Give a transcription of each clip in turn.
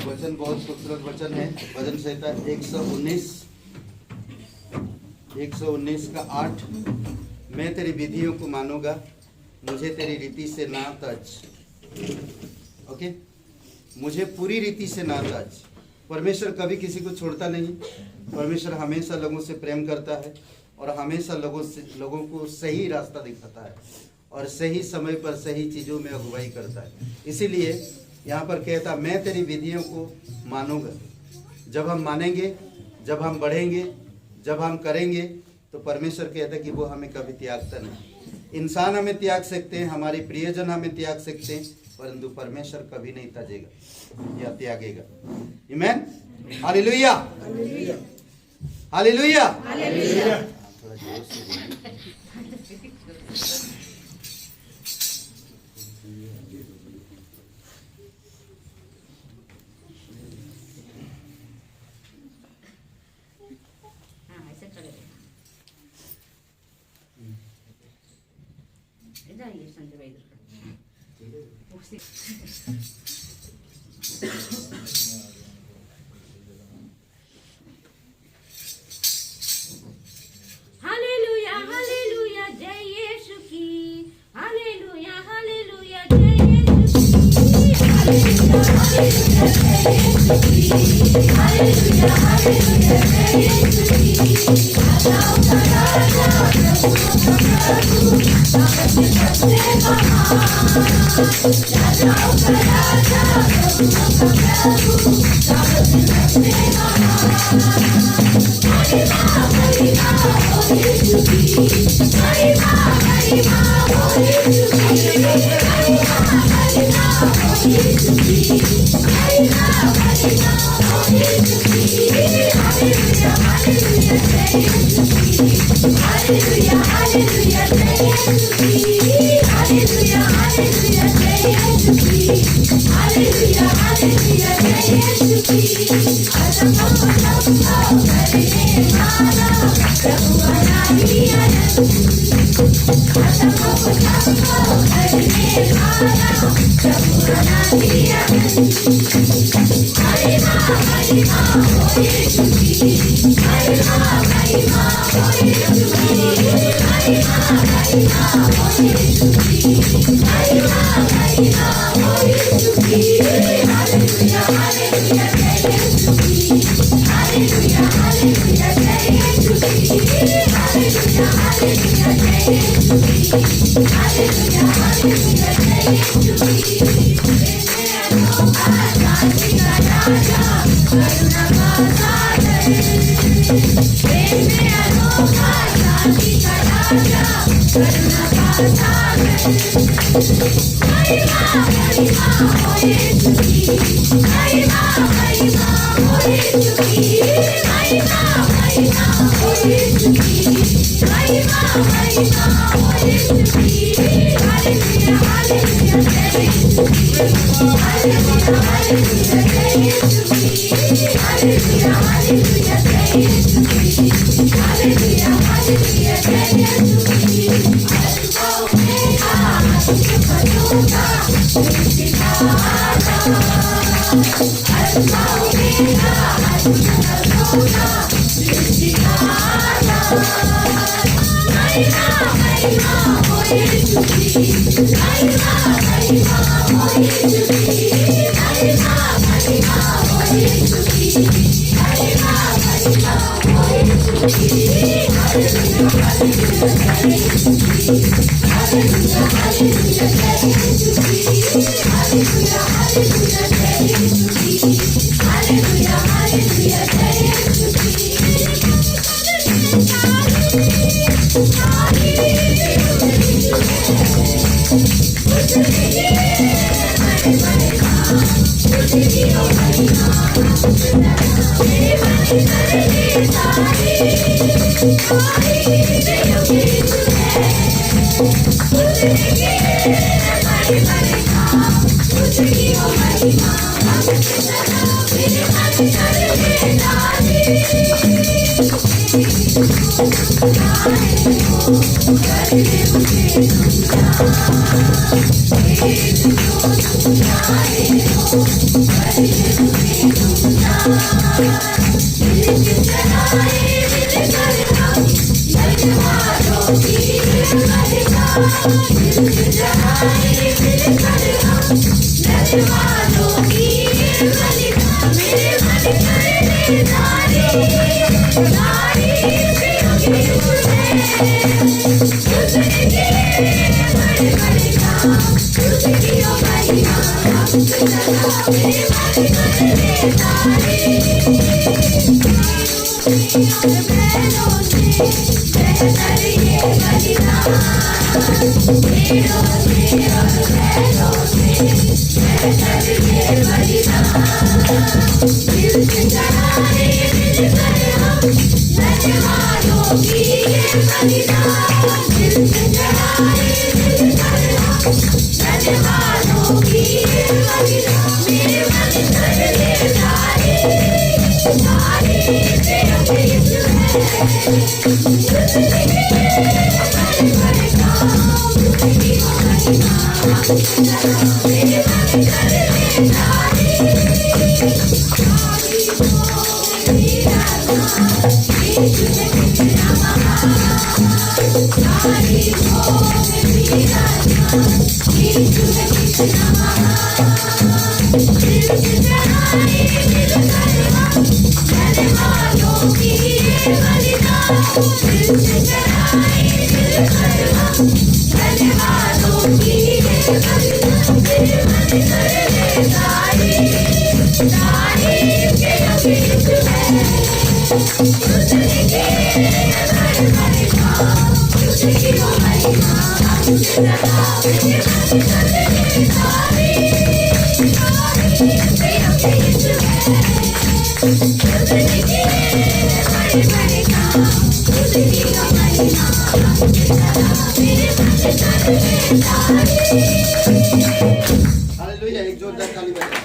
वचन बहुत खूबसूरत वचन है। भजन संहिता 119 का 8। मैं तेरी विधियों को मानूंगा, मुझे तेरी रीति से ना तज। ओके, मुझे पूरी रीति से ना तज। परमेश्वर कभी किसी को छोड़ता नहीं। परमेश्वर हमेशा लोगों से प्रेम करता है और हमेशा लोगों को सही रास्ता दिखाता है और सही समय पर सही चीज़ों में अगुवाई करता है। इसीलिए यहाँ पर कहता, मैं तेरी विधियों को मानूंगा। जब हम मानेंगे, जब हम बढ़ेंगे, जब हम करेंगे, तो परमेश्वर कहता है कि वो हमें कभी त्यागता नहीं। इंसान हमें त्याग सकते हैं, हमारे प्रियजन हमें त्याग सकते हैं, परंतु परमेश्वर कभी नहीं त्यागेगा या त्यागेगा। आमीन, हालेलुया, हालेलुया, हालेलुया। थोड़ा जोर से बोलिए। हालेलुया हालेलुया जय यीशु की। हालेलुया हालेलुया जय यीशु की। हालेलुया हालेलुया जय यीशु की। हालेलुया हालेलुया जय यीशु की। राजाओं का राजा प्रभुओं का प्रभु सबसे महान। राजाओं का राजा प्रभुओं का प्रभु सबसे महान। महिमा महिमा हो यीशु की। महिमा महिमा हो यीशु की। महिमा महिमा हो यीशु की। महिमा महिमा हो यीशु की। हालेलुया हालेलुया जय यीशु की। हालेलुया हालेलुया जय यीशु की। हालेलुया हालेलुया जय यीशु की। हालेलुया हालेलुया जय यीशु की। आत्मा को नमो करने वाला प्रभु अनादि अनंत। आत्मा को नमो करने वाला प्रभु अनादि अनंत। महिमा महिमा हो यीशु की। महिमा महिमा हो यीशु की। महिमा महिमा हो यीशु की। महिमा महिमा हो यीशु की। हालेलुया हालेलुया जय यीशु की। हालेलुया हालेलुया जय यीशु की। हालेलुया हालेलुया जय यीशु की। हालेलुया हालेलुया जय यीशु की। अनोखा शांति का राजा करुणा का सागर। प्रेम में अनोखा शांति का राजा करुणा का सागर। महिमा महिमा हो यीशु की। महिमा महिमा हो यीशु की। महिमा महिमा हो यीशु की। महिमा महिमा हो यीशु की। हालेलुया हालेलुया जय यीशु की। हालेलुया हालेलुया जय यीशु की। हालेलुया हालेलुया जय यीशु की। हालेलुया हालेलुया जय यीशु की। अल्फा ओमेगा शुभ दूता सृष्टिकर्ता। अल्फा ओमेगा शुभ दूता सृष्टिकर्ता। महिमा महिमा हो यीशु की। महिमा महिमा हो यीशु की। महिमा महिमा हो यीशु की। महिमा महिमा हो यीशु की। हालेलुया हालेलुया जय यीशु की। हालेलुया हालेलुया जय यीशु की। हालेलुया हालेलुया जय यीशु की। हालेलुया हालेलुया जय यीशु की। Hallelujah. हालेलुया, एक जोरदार ताली बजाएं।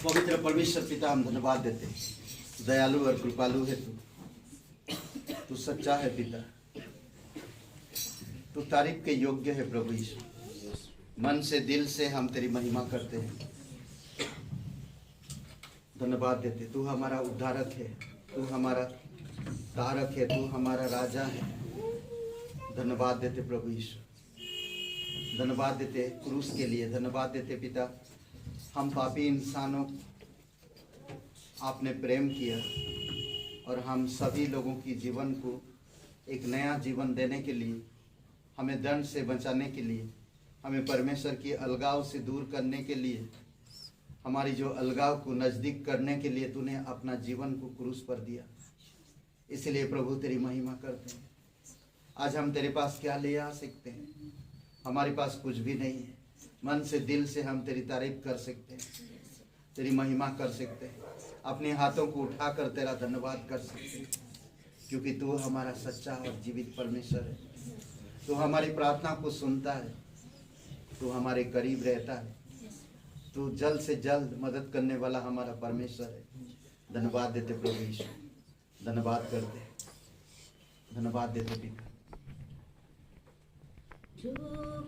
पवित्र परमेश्वर पिता, हम धन्यवाद देते हैं, दयालु और कृपालु है तू सच्चा है पिता, तू तारीफ के योग्य है प्रभु यीशु। मन से दिल से हम तेरी महिमा करते हैं, धन्यवाद देते। तू हमारा उद्धारक है, तू हमारा तारक है, तू हमारा राजा है। धन्यवाद देते प्रभु यीशु, धन्यवाद देते क्रूस के लिए, धन्यवाद देते पिता। हम पापी इंसानों आपने प्रेम किया और हम सभी लोगों की जीवन को एक नया जीवन देने के लिए, हमें दंड से बचाने के लिए, हमें परमेश्वर की अलगाव से दूर करने के लिए, हमारी जो अलगाव को नज़दीक करने के लिए तूने अपना जीवन को क्रूस पर दिया। इसलिए प्रभु तेरी महिमा करते हैं। आज हम तेरे पास क्या ले आ सकते हैं? हमारे पास कुछ भी नहीं है। मन से दिल से हम तेरी तारीफ कर सकते हैं, तेरी महिमा कर सकते हैं, अपने हाथों को उठाकर तेरा धन्यवाद कर सकते हैं, क्योंकि तू हमारा सच्चा और जीवित परमेश्वर है। तू हमारी प्रार्थना को सुनता है, तू हमारे करीब रहता है, तू जल्द से जल्द मदद करने वाला हमारा परमेश्वर है। धन्यवाद देते प्रभु यीशु, धन्यवाद करते, धन्यवाद देते पिता। जो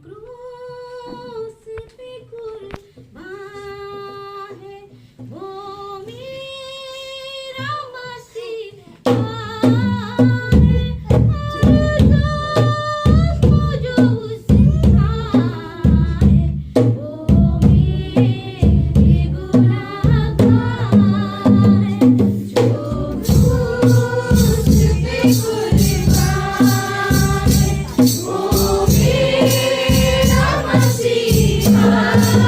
क्रूस पे कुर्बान है, वो मेरा मसीहा है। जो उसका है, वो मेरे गुनाहगार है। जो क्रूस पे कुर्बान है, वो मेरा मसीहा है।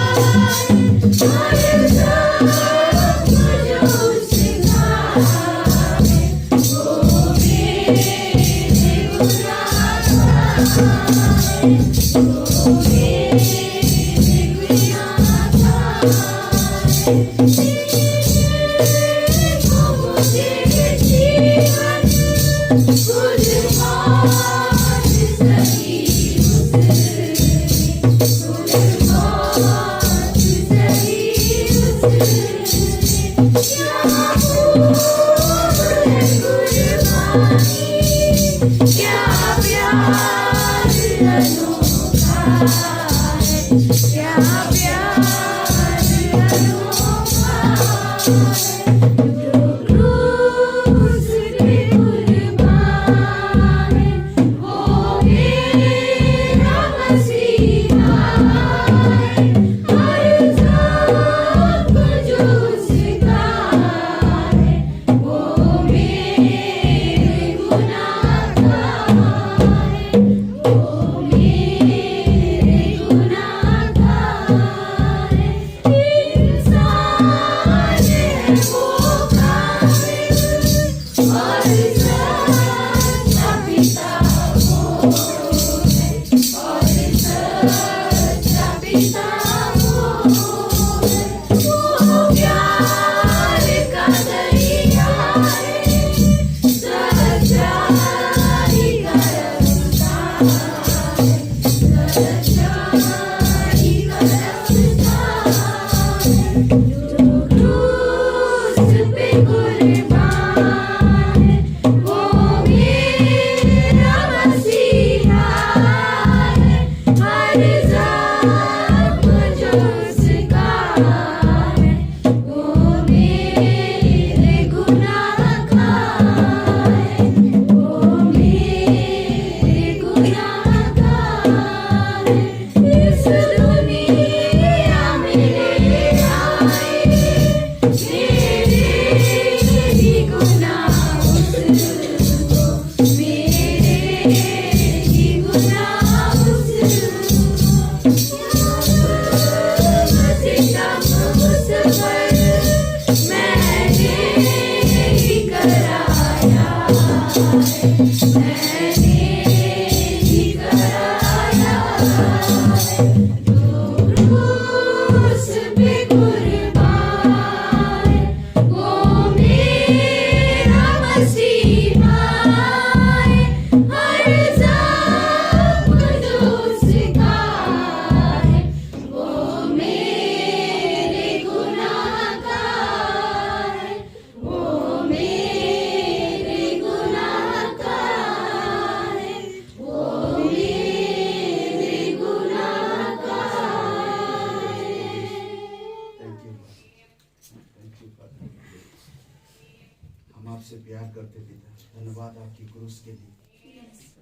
प्यार करते पिता। धन्यवाद आपकी क्रूस के लिए।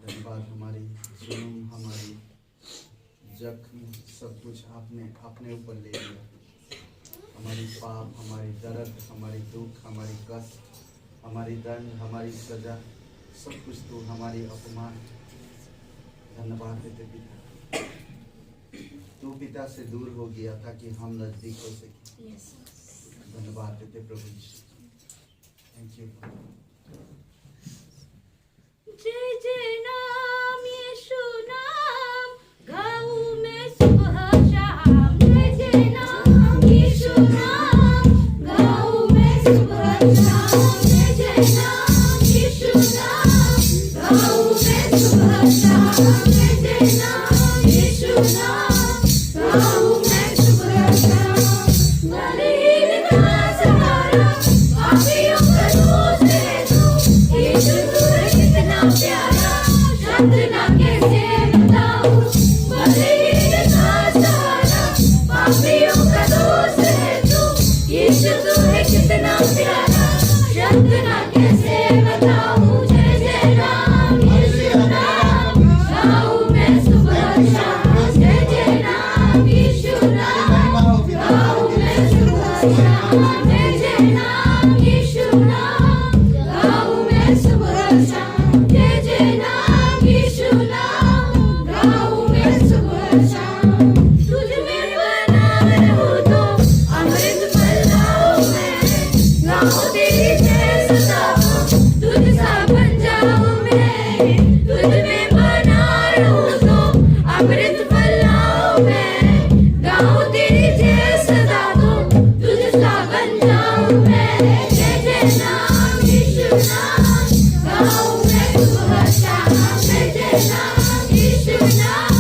धन्यवाद हमारी जुल्म, हमारी जख्म, सब कुछ आपने अपने ऊपर ले लिया। हमारी पाप, हमारी दर्द, हमारी दुख, हमारी कष्ट, हमारी दंड, हमारी सजा, सब कुछ तो हमारी अपमान। धन्यवाद देते पिता। तू पिता से दूर हो गया ताकि हम नजदीक हो सके। धन्यवाद देते प्रभु यीशु। Thank you. जय जय नाम यीशु नाम गाऊं मैं सुबह शाम। जय जय नाम यीशु नाम गाऊं मैं सुबह शाम। जय जय नाम यीशु नाम गाऊं मैं सुबह शाम। जय जय नाम यीशु नाम गाऊं मैं सुबह शाम। बलहीन का सहारा पापियों का दोस्त है तू। यीशु तू है कितना प्यारा, शब्द ना कैसे बताऊं। बलहीन का सहारा पापियों का दोस्त है तू। यीशु तू है कितना प्यारा, शब्द ना कैसे बताऊं। जय जय नाम यीशु नाम गाऊं मैं सुबह शाम। जय जय नाम यीशु नाम गाऊं मैं सुबह शाम। जय जय नाम यीशु नाम गाऊं मैं सुबह शाम। जय जय नाम यीशु नाम गाऊं मैं सुबह शाम। तुझ में बना रहूं तो अमृत फैलाऊं मैं। गाऊं तेरी जय सदा तुझ सा बन जाऊं मैं। तुझ में बना रहूं तो अमृत फैलाऊं मैं। गाऊं तेरी जय सदा तुझ सा बन जाऊं मैं। जय जय नाम यीशु नाम गाऊं मैं सुबह शाम। जय जय नाम यीशु नाम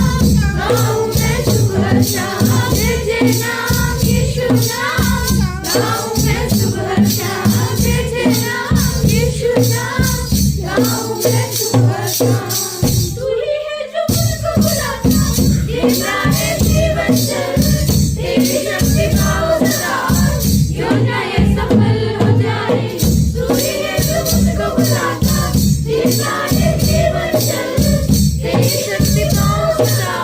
गाऊं मैं सुबह शाम। जय जय नाम यीशु नाम गाऊं मैं सुबह शाम। जय जय नाम यीशु नाम गाऊं मैं सुबह शाम। तू ही है जो मुझको बुलाता, देता है जीवन जल। तेरी शक्ति पाओ सदा, योजनाएं सफल हो जाए। तू ही है जो मुझको बुलाता, देता है जीवन जल। तेरी शक्ति पाओ सदा,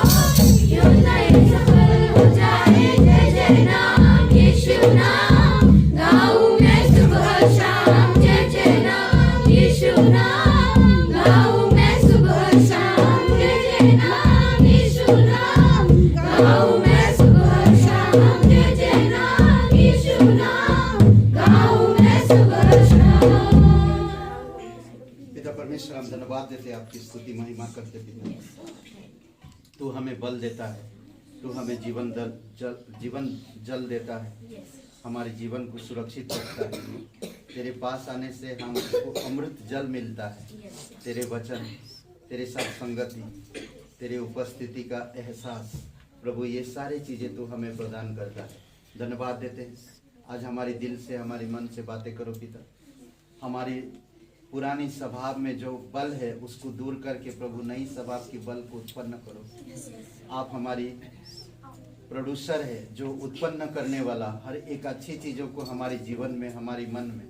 योजनाएं सफल हो जाए। जय जय नाम यीशु नाम गाऊं मैं सुबह शाम। जय जय नाम यीशु नाम गाऊं मैं सुबह शाम। जय जय नाम यीशु नाम गाऊं मैं सुबह शाम। जय जय नाम यीशु नाम गाऊं मैं सुबह शाम। पिता परमेश्वर, हम धन्यवाद देते, आपकी स्तुति महिमा करते पिता। तू हमें बल देता है, तू हमें जीवन जल देता है, हमारे जीवन को सुरक्षित रखता है। तेरे पास आने से हमको अमृत जल मिलता है। तेरे वचन, तेरे साथ संगति, तेरे उपस्थिति का एहसास, प्रभु ये सारी चीज़ें तू हमें प्रदान करता है। धन्यवाद देते हैं। आज हमारे दिल से, हमारे मन से बातें करो पिता। हमारी पुरानी स्वभाव में जो बल है उसको दूर करके प्रभु नई स्वभाव की बल को उत्पन्न करो। आप हमारी प्रोड्यूसर है, जो उत्पन्न करने वाला हर एक अच्छी चीज़ों को हमारे जीवन में, हमारे मन में,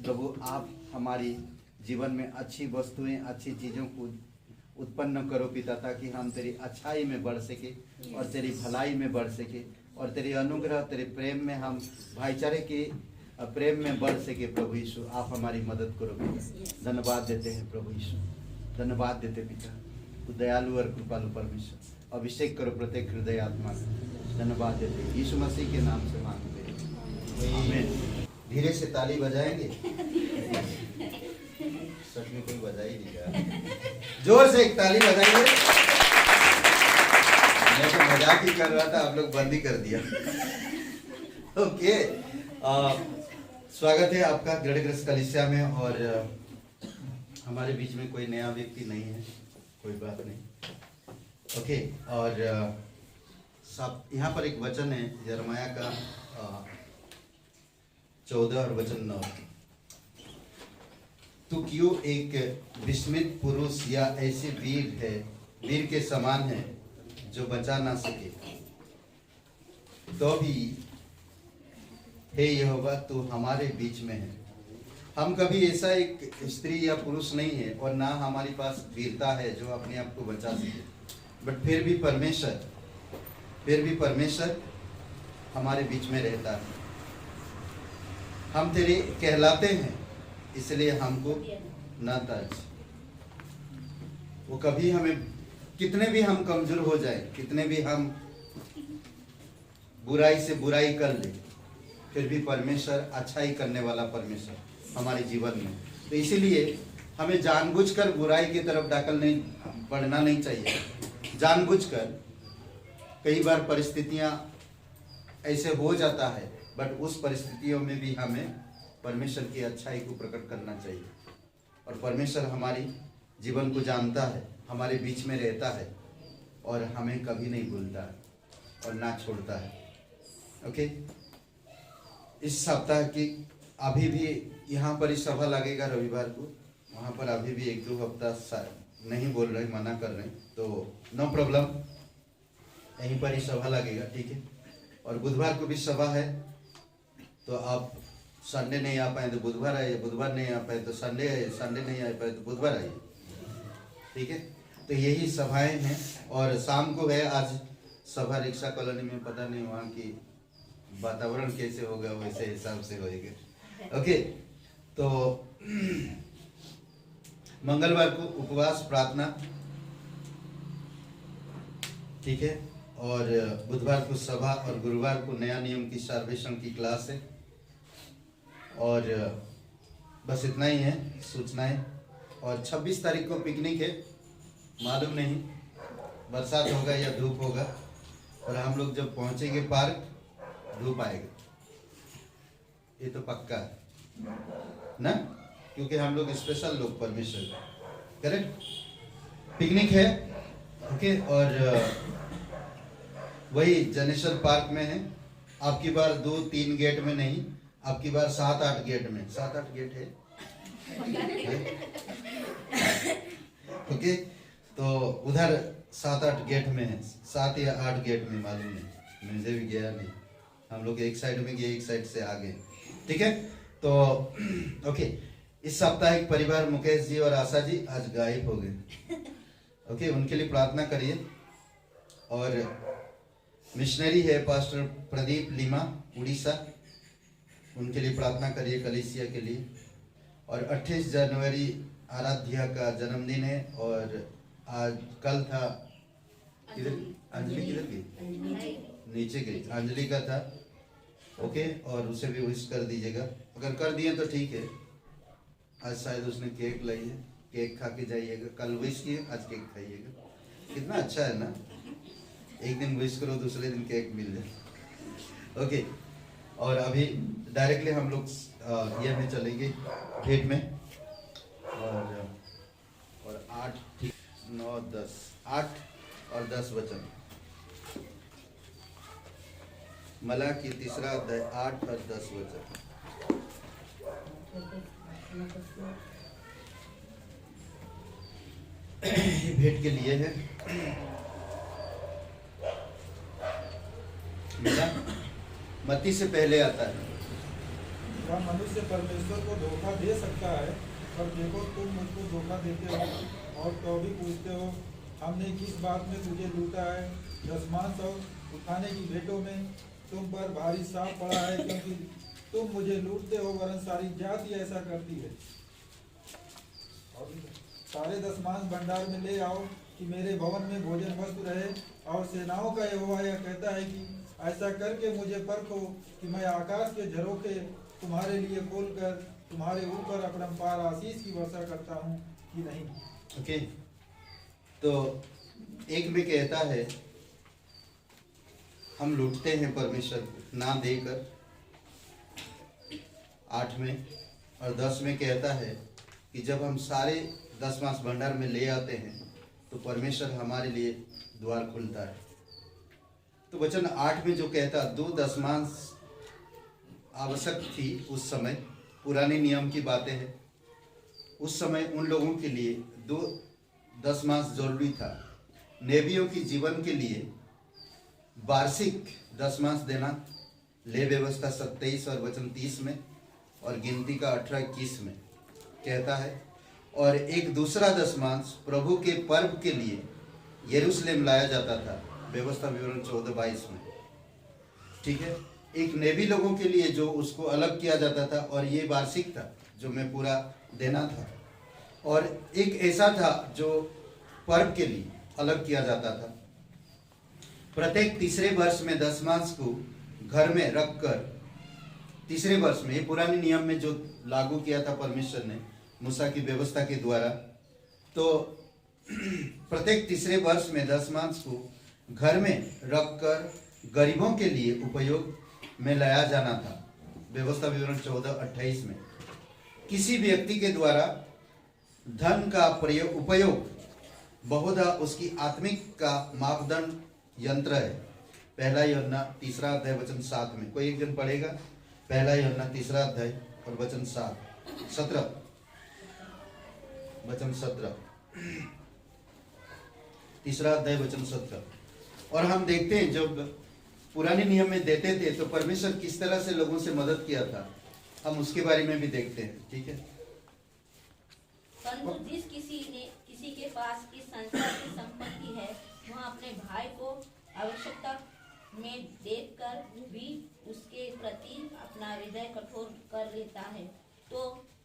प्रभु आप हमारी जीवन में अच्छी वस्तुएं, अच्छी चीज़ों को उत्पन्न करो पिता, ताकि हम तेरी अच्छाई में बढ़ सके और तेरी भलाई में बढ़ सके और तेरे अनुग्रह, तेरे प्रेम में हम भाईचारे के प्रेम में बढ़ सके। प्रभु यीशु आप हमारी मदद करो पिता। धन्यवाद देते हैं प्रभु यीशु, धन्यवाद देते पिता। तू दयालु और कृपालु परमेश्वर, अभिषेक करो प्रत्येक हृदय आत्मा का। धन्यवाद देते यीशु मसीह के नाम से मांगते हैं, आमीन। धीरे से ताली बजाएंगे। सच में कोई बजा ही नहीं रहा। जोर से एक ताली बजाएंगे। मैं तो मजाक ही कर रहा था, आप लोग बंद ही कर दिया। ओके, स्वागत है आपका गढ़ग्रस्त कलीसिया में। और हमारे बीच में कोई नया व्यक्ति नहीं है, कोई बात नहीं। ओके, और सब यहाँ पर एक वचन है यिर्मयाह का 14 और वचन 9। तू क्यों एक विस्मित पुरुष या ऐसे वीर के समान है जो बचा ना सके, तो भी हे यहोवा तू हमारे बीच में है, हम कभी ऐसा एक स्त्री या पुरुष नहीं है और ना हमारे पास वीरता है जो अपने आप को बचा सके, बट फिर भी परमेश्वर हमारे बीच में रहता है। हम तेरे कहलाते हैं, इसलिए हमको ना तज। वो कभी हमें, कितने भी हम कमजोर हो जाए, कितने भी हम बुराई से बुराई कर ले, फिर भी परमेश्वर अच्छाई करने वाला परमेश्वर हमारे जीवन में। तो इसीलिए हमें जानबूझकर बुराई की तरफ बढ़ना नहीं चाहिए। जानबूझकर कई बार परिस्थितियां ऐसे हो जाता है, बट उस परिस्थितियों में भी हमें परमेश्वर की अच्छाई को प्रकट करना चाहिए। और परमेश्वर हमारी जीवन को जानता है, हमारे बीच में रहता है और हमें कभी नहीं भूलता है और ना छोड़ता है। ओके, इस सप्ताह की अभी भी यहाँ पर ही सभा लगेगा रविवार को, वहाँ पर अभी भी 1-2 हफ्ता नहीं बोल रहे, मना कर रहे, तो नो प्रॉब्लम, यहीं पर ही सभा लगेगा, ठीक है। और बुधवार को भी सभा है, तो आप संडे नहीं आ पाए तो बुधवार आइए, बुधवार नहीं आ पाए तो संडे आइए, संडे नहीं आ पाए तो बुधवार आइए, ठीक है। तो यही सभाएं हैं। और शाम को है आज सभा रिक्शा कॉलोनी में, पता नहीं वहाँ की वातावरण कैसे होगा, वैसे हिसाब से होएगा। ओके, तो मंगलवार को उपवास प्रार्थना, ठीक है। और बुधवार को सभा और गुरुवार को नया नियम की सर्वेक्षण की क्लास है। और बस इतना ही है सूचनाएं। और 26 तारीख को पिकनिक है, मालूम नहीं बरसात होगा या धूप होगा, और हम लोग जब पहुंचेंगे पार्क धूप आएगा, ये तो पक्का है ना, क्योंकि हम लोग स्पेशल लोग परमेश्वर, करेक्ट। पिकनिक है, ओके। और वही जनेश्वर पार्क में है। आपकी बार 2-3 गेट में नहीं, आपकी बार 7-8 गेट में, 7-8 गेट है, ओके। तो उधर 7-8 गेट में है, 7 या 8 गेट में, मालूम नहीं, मुझे भी गया नहीं। हम लोग एक साइड में गए, एक साइड से आ गए, ठीक है। तो ओके, इस सप्ताह एक परिवार मुकेश जी और आशा जी आज गायब हो गए, ओके, उनके लिए प्रार्थना करिए। और मिशनरी है पास्टर प्रदीप लिमा उड़ीसा, उनके लिए प्रार्थना करिए, कलीसिया के लिए। और 28 जनवरी आराध्या का जन्मदिन है, और आज कल था, किधर अंजलि, किधर गई, नीचे गई, अंजलि का था, ओके। और उसे भी विश कर दीजिएगा, अगर कर दिए तो ठीक है। आज शायद उसने केक लाई है, केक खा के जाइएगा, कल विश किए, आज केक खाइएगा, कितना अच्छा है ना, एक दिन विश करो, दूसरे दिन केक मिल जाए, ओके। और अभी डायरेक्टली हम लोग ये में चलेंगे भेंट में। और 8, 9, 10, 8 और 10 वचन, मलाकी 3 अध्याय 8 और 10 वचन। भेंट के लिए है। मिला, मत्ती से पहले आता है। क्या मनुष्य परमेश्वर को धोखा दे सकता है? पर देखो, तुम मुझको धोखा देते हो और तो भी पूछते हो, हमने किस बात में तुझे लूटा है? दशमांश और उठाने की भेंटों में तुम पर भारी साफ पड़ा है, क्योंकि तुम मुझे लूटते हो, वरन सारी जाति ऐसा करती है। और सारे दशमांश भंडार में ले आओ कि मेरे भवन में भोजन वस्तु रहे। और सेनाओं का यहोवा यह कहता है कि ऐसा करके मुझे परखो कि मैं आकाश के झरोखे तुम्हारे लिए खोलकर तुम्हारे ऊपर अपरंपार आशीष की वर्षा करता हूँ कि नहीं। ओके, तो एक में कहता है हम लूटते हैं परमेश्वर को ना देकर, 8 में। और 10 में कहता है कि जब हम सारे दशमांश भंडार में ले आते हैं तो परमेश्वर हमारे लिए द्वार खुलता है। तो वचन 8 में जो कहता 2 दशमांश आवश्यक थी उस समय, पुराने नियम की बातें हैं। उस समय उन लोगों के लिए 2 दशमांश जरूरी था। नेबियों की जीवन के लिए वार्षिक दशमांश देना, ले व्यवस्था 27 और वचन 30 में। और गिनती का 18-21 में कहता है, और एक दूसरा दशमांश प्रभु के पर्व के लिए यरूशलेम लाया जाता था, व्यवस्था विवरण 14-22 में। ठीक है, एक नेवी लोगों के लिए जो उसको अलग किया जाता था, और ये वार्षिक था जो मैं पूरा देना था, और एक ऐसा था जो पर्व के लिए अलग किया जाता था। प्रत्येक तीसरे वर्ष में दशमांश को घर में रखकर, तीसरे वर्ष में, ये पुराने नियम में जो लागू किया था परमेश्वर ने मूसा की व्यवस्था के द्वारा, तो प्रत्येक तीसरे वर्ष में दशमांश को घर में रखकर गरीबों के लिए उपयोग में लाया जाना था, व्यवस्था विवरण 14-28 में। किसी व्यक्ति के द्वारा धन का उपयोग बहुधा उसकी आत्मिक का मापदंड यंत्र है। पहला यूहन्ना 3:7 में, कोई एक जन पढ़ेगा? पहला यूहन्ना 3 और वचन 17 3 वचन 17। और हम देखते हैं जब पुराने नियम में देते थे तो परमेश्वर किस तरह से लोगों से मदद किया था, हम उसके बारे में भी देखते हैं। ठीक है, परंतु जिस किसी के पास इस संसार की संपत्ति है, वह अपने भाई को आवश्यकता में देखकर भी उसके प्रति अपना हृदय कठोर कर लेता है, तो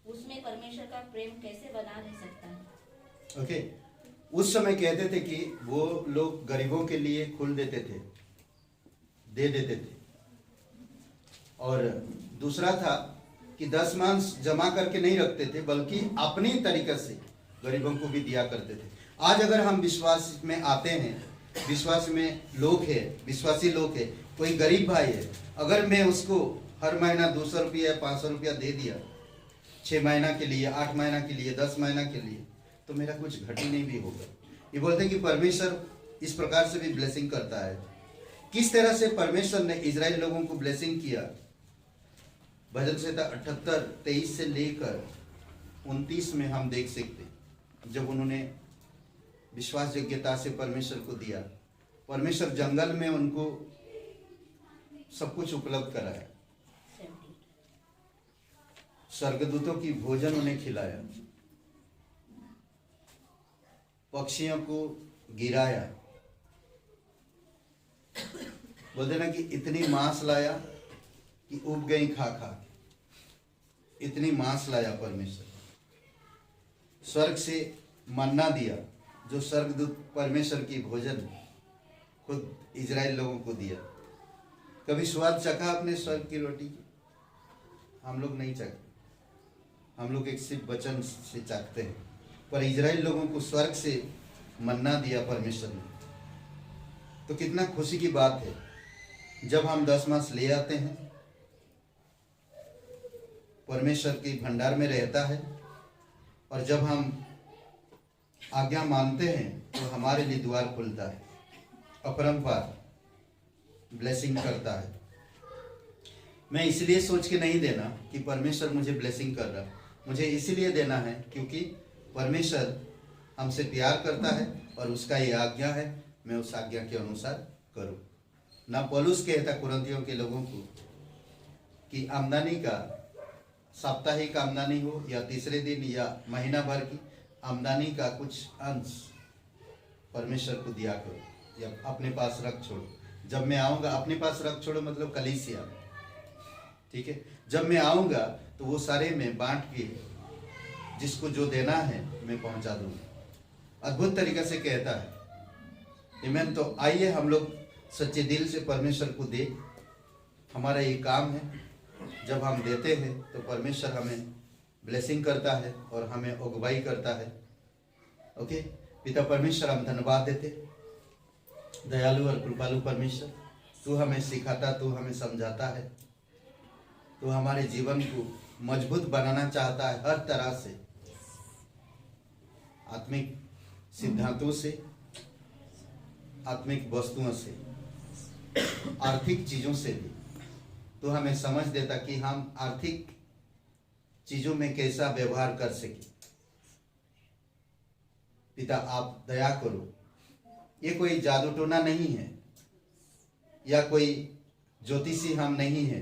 उसमें परमेश्वर का प्रेम कैसे बना रह सकता है? ओके, उस समय कहते थे कि वो लोग गरीबों के लिए खुल देते थे, दे देते थे। और दूसरा था कि दशमांश जमा करके नहीं रखते थे, बल्कि अपनी तरीके से गरीबों को भी दिया करते थे। आज अगर हम विश्वास में आते हैं, विश्वास में लोग हैं, विश्वासी लोग हैं, कोई गरीब भाई है, अगर मैं उसको हर महीना 200 रुपया 500 रुपया दे दिया, 6 महीना के लिए, 8 महीना के लिए, 10 महीना के लिए, तो मेरा कुछ घटी नहीं भी होगा। ये बोलते हैं कि परमेश्वर इस प्रकार से भी ब्लेसिंग करता है। किस तरह से परमेश्वर ने इजराइल लोगों को ब्लेसिंग किया, भजन संहिता 78:23 से लेकर 29 में हम देख सकते हैं। जब उन्होंने विश्वास योग्यता से परमेश्वर को दिया, परमेश्वर जंगल में उनको सब कुछ उपलब्ध कराया, स्वर्गदूतों की भोजन उन्हें खिलाया, पक्षियों को गिराया, बोलते ना कि इतनी मांस लाया कि उब गई खा खा, इतनी मांस लाया परमेश्वर। स्वर्ग से मन्ना दिया, जो स्वर्गदूत परमेश्वर की भोजन खुद इजराइल लोगों को दिया। कभी स्वाद चखा अपने स्वर्ग की रोटी की? हम लोग नहीं चखते, हम लोग एक सिर्फ वचन से चाखते हैं, पर इजराइल लोगों को स्वर्ग से मन्ना दिया परमेश्वर ने। तो कितना खुशी की बात है जब हम दशमांश ले आते हैं, परमेश्वर के भंडार में रहता है, और जब हम आज्ञा मानते हैं तो हमारे लिए द्वार खुलता है, अपरंपार ब्लेसिंग करता है। मैं इसलिए सोच के नहीं देना कि परमेश्वर मुझे ब्लेसिंग कर रहा, मुझे इसलिए देना है क्योंकि परमेश्वर हमसे प्यार करता है और उसका ये आज्ञा है, मैं उस आज्ञा के अनुसार करूं। ना पौलुस कहता कुरिन्थियों के लोगों को कि आमदनी का साप्ताहिक आमदनी हो या तीसरे दिन या महीना भर की आमदनी का कुछ अंश परमेश्वर को दिया करो या अपने पास रख छोड़ो। जब मैं आऊँगा, अपने पास रख छोड़ो मतलब कलीसिया, ठीक है। जब मैं आऊँगा तो वो सारे में बांट के जिसको जो देना है मैं पहुंचा दूंगा। अद्भुत तरीके से कहता है आमीन। तो आइए हम लोग सच्चे दिल से परमेश्वर को दे, हमारा ये काम है। जब हम देते हैं तो परमेश्वर हमें ब्लेसिंग करता है और हमें अगुवाई करता है। ओके पिता परमेश्वर, हम धन्यवाद देते, दयालु और कृपालु परमेश्वर, तू हमें सिखाता, तू हमें समझाता है, तू हमारे जीवन को मजबूत बनाना चाहता है हर तरह से, आत्मिक सिद्धांतों से, आत्मिक वस्तुओं से, आर्थिक चीजों से भी। तो हमें समझ देता कि हम आर्थिक चीजों में कैसा व्यवहार कर सके। पिता आप दया करो, ये कोई जादू टोना नहीं है या कोई ज्योतिषी हम नहीं है,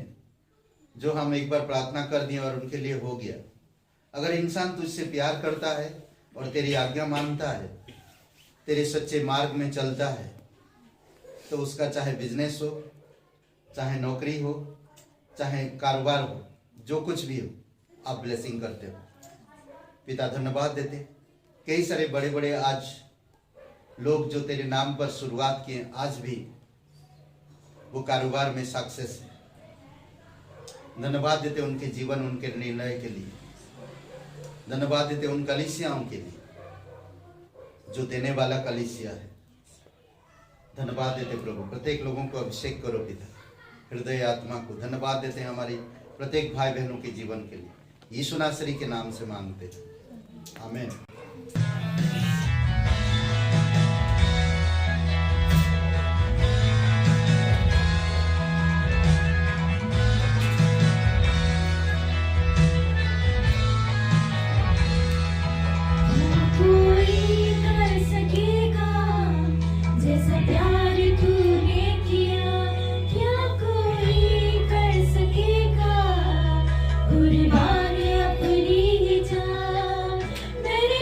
जो हम एक बार प्रार्थना कर दिए और उनके लिए हो गया। अगर इंसान तुझसे प्यार करता है और तेरी आज्ञा मानता है, तेरे सच्चे मार्ग में चलता है, तो उसका चाहे बिजनेस हो, चाहे नौकरी हो, चाहे कारोबार हो, जो कुछ भी हो, आप ब्लेसिंग करते हो। पिता धन्यवाद देते, कई सारे बड़े बड़े आज लोग जो तेरे नाम पर शुरुआत किए, आज भी वो कारोबार में सक्सेस है। धन्यवाद देते उनके जीवन, उनके निर्णय के लिए। धन्यवाद देते उन कलीसियाओं के लिए जो देने वाला कलीसिया है। धन्यवाद देते प्रभु, प्रत्येक लोगों को अभिषेक करो पिता, हृदय आत्मा को। धन्यवाद देते हैं हमारी प्रत्येक भाई बहनों के जीवन के लिए। यीशु नासरी के नाम से मांगते हैं, आमीन। कोई कर सकेगा जैसा प्यार तूने किया, क्या कोई कर सकेगा कुर्बान अपनी जान। मेरी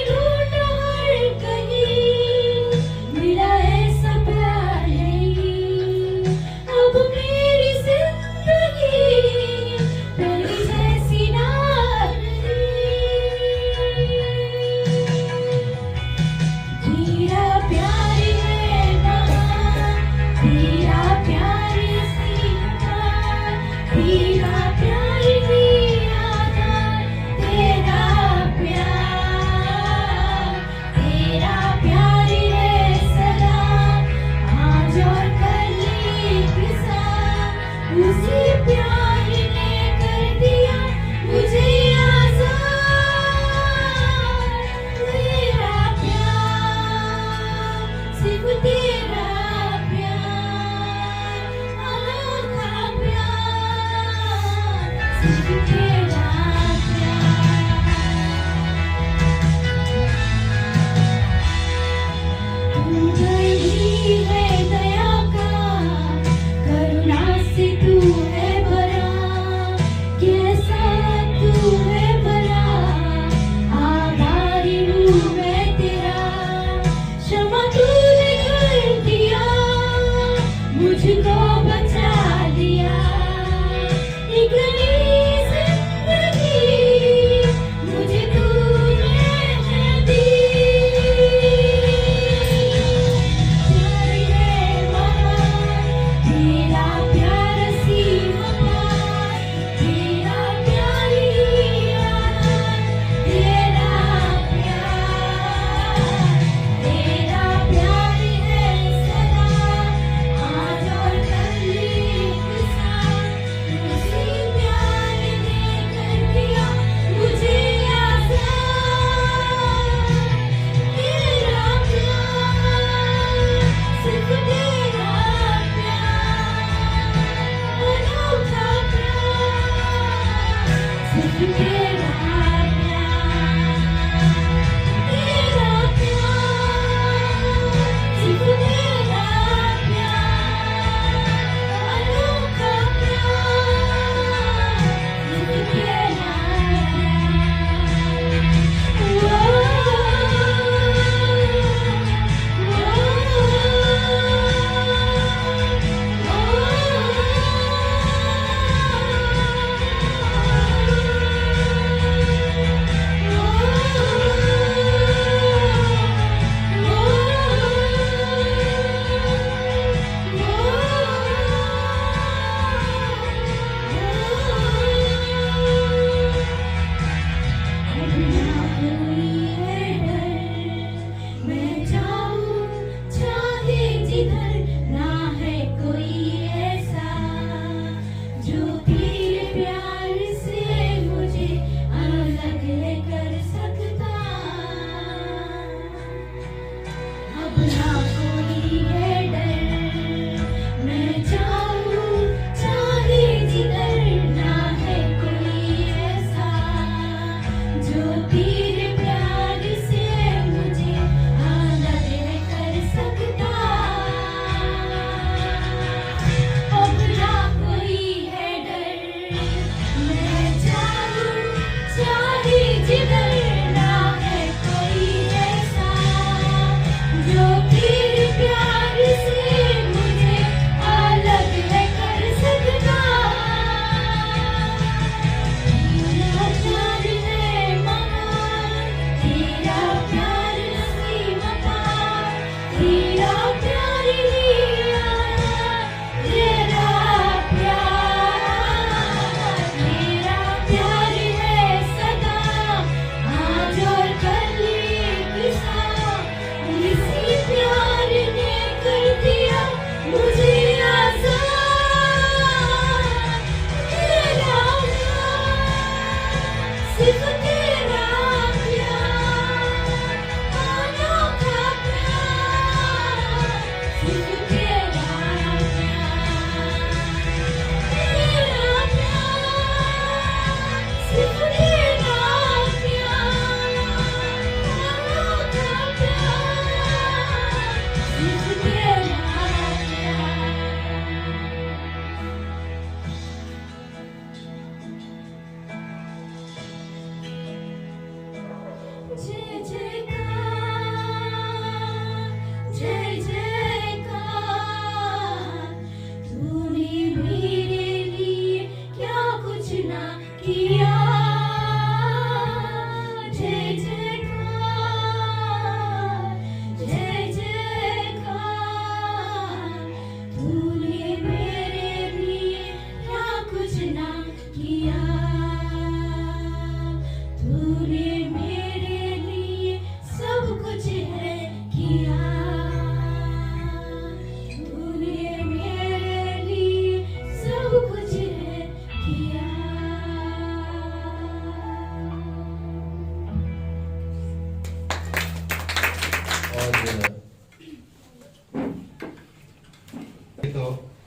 तो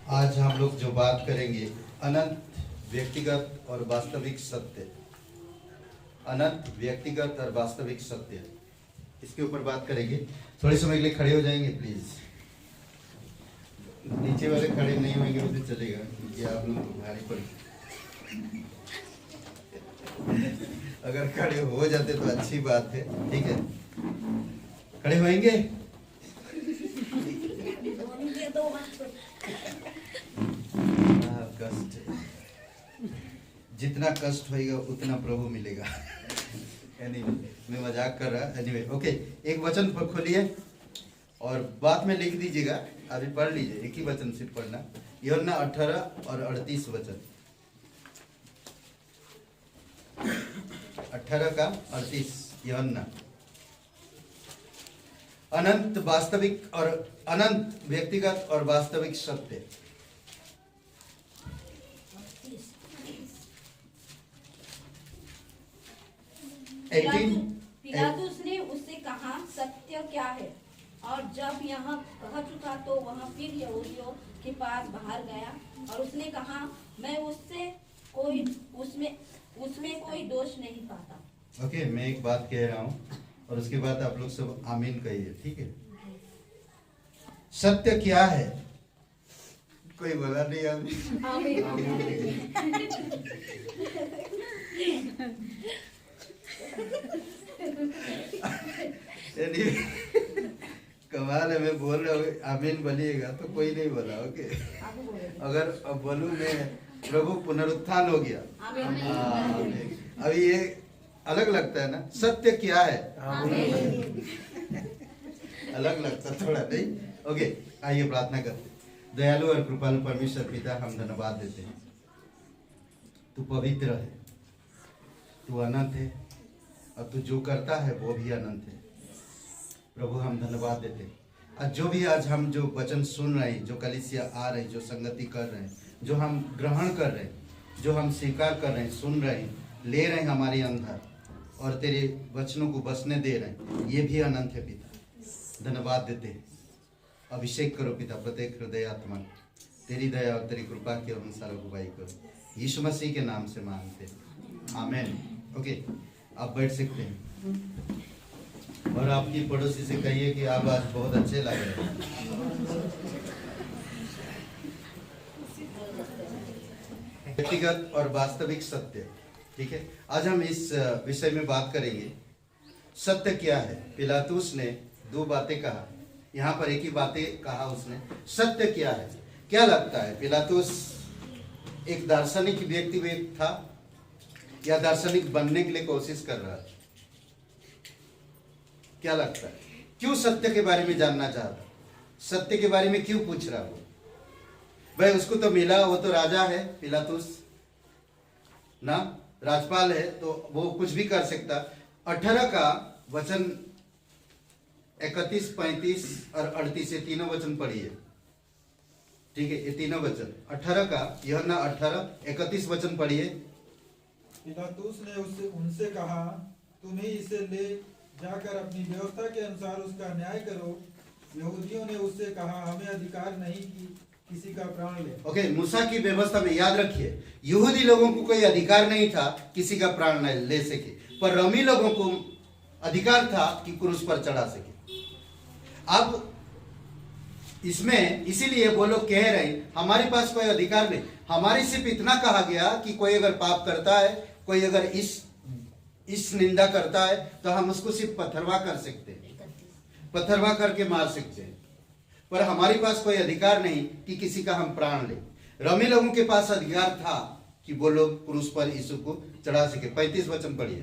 आज हम लोग जो बात करेंगे अनंत व्यक्तिगत और वास्तविक सत्य, अनंत व्यक्तिगत और वास्तविक सत्य, इसके ऊपर बात करेंगे। थोड़े समय के लिए खड़े हो जाएंगे प्लीज। नीचे वाले खड़े नहीं होंगे तो चलेगा, क्योंकि आप लोग को भारी पड़े। अगर खड़े हो जाते तो अच्छी बात है, ठीक है। खड़े होएंगे? कष्ट है, जितना कष्ट होएगा उतना प्रभु मिलेगा। मैं मजाक कर रहा। एनीवे ओके, एक वचन पर खोलिए और बाद में लिख दीजिएगा, अभी पढ़ लीजिए, एक ही वचन सिर्फ पढ़ना। यूहन्ना 18 और 38 वचन, 18 का 38 यूहन्ना। अनंत वास्तविक और अनंत व्यक्तिगत और वास्तविक सत्य। पिलातुस ने उससे कहा, सत्य क्या है? और जब यह कह चुका तो वह फिर यहूदियों के पास बाहर गया और उसने कहा, मैं उसमें कोई दोष नहीं पाता। ओके, मैं एक बात कह रहा हूँ और उसके बाद आप लोग सब आमीन कहिए, ठीक है। सत्य क्या है? कोई बोला नहीं आमीन। कमाल है, मैं बोल रहा हूँ आमीन बोलिएगा तो कोई नहीं बोला। ओके, अगर अब बोलूं मैं प्रभु पुनरुत्थान हो गया। अभी ये अलग लगता है ना, सत्य क्या है? अलग लगता थोड़ा, नहीं? ओके, आइए प्रार्थना करते। दयालु और कृपालु परमेश्वर पिता, हम धन्यवाद देते हैं, तू पवित्र है, तू अनंत है और तू जो करता है वो भी अनंत है। प्रभु हम धन्यवाद देते हैं, आज जो भी आज हम जो वचन सुन रहे हैं, जो कलीसिया आ रहे हैं, जो संगति कर रहे हैं, जो हम ग्रहण कर रहे हैं, जो हम स्वीकार कर रहे हैं, सुन रहे हैं, ले रहे हैं हमारे अंदर और तेरे वचनों को बसने दे रहे हैं, ये भी अनंत है पिता। धन्यवाद देते हैं, अभिषेक करो पिता प्रत्येक हृदय आत्मा, तेरी दया और तेरी कृपा के अनुसार अगुवाई करो, यीशु मसीह के नाम से मांगते हैं, आमीन। ओके, आप बैठ सकते हैं और आपकी पड़ोसी से कहिए कि आप आज बहुत अच्छे लग रहे हैं। व्यक्तिगत और वास्तविक सत्य, ठीक है। आज हम इस विषय में बात करेंगे, सत्य क्या है। पिलातुस ने दो बातें कहा, यहाँ पर एक ही बातें कहा उसने। सत्य क्या है? क्या लगता है, पिलातुस एक दार्शनिक व्यक्ति था या दार्शनिक बनने के लिए कोशिश कर रहा था? क्या लगता है, क्यों सत्य के बारे में जानना चाहता? सत्य के बारे में क्यों पूछ रहा वो? भाई उसको तो मिला, वो तो राजा है, पिलातुस ना राजपाल है, तो वो कुछ भी कर सकता। 18 का वचन 31, 35 और 38 ये तीनों वचन पढ़िए, ठीक है। ये तीनों वचन 18 का, यूहन्ना 18, 31 वचन पढ़िए। पिलातुस ने उनसे कहा, तुम्हें इसे ले जाकर अपनी व्यवस्था के अनुसार उसका न्याय करो। यहूदियों ने उससे कहा, हमें अधिकार नहीं कि किसी का प्राण ले। ओके, मूसा की व्यवस्था में याद रखिए, यहूदी लोगों को कोई अधिकार नहीं था किसी का प्राण ले सके, पर रोमी लोगों को अधिकार था कि क्रूस पर चढ़ा सके। अब इसमें इसीलिए वो लोग कह रहे हैं हमारे पास कोई अधिकार नहीं, हमारी सिर्फ इतना कहा गया कि कोई अगर पाप करता है, कोई अगर इस निंदा करता है तो हम उसको सिर्फ पत्थरवा कर सकते हैं, पत्थरवा करके मार सकते हैं, पर हमारे पास कोई अधिकार नहीं कि किसी का हम प्राण ले। रोमी लोगों के पास अधिकार था कि वो लोग क्रूस पर यीशु को चढ़ा सके। 35 वचन पढ़िए।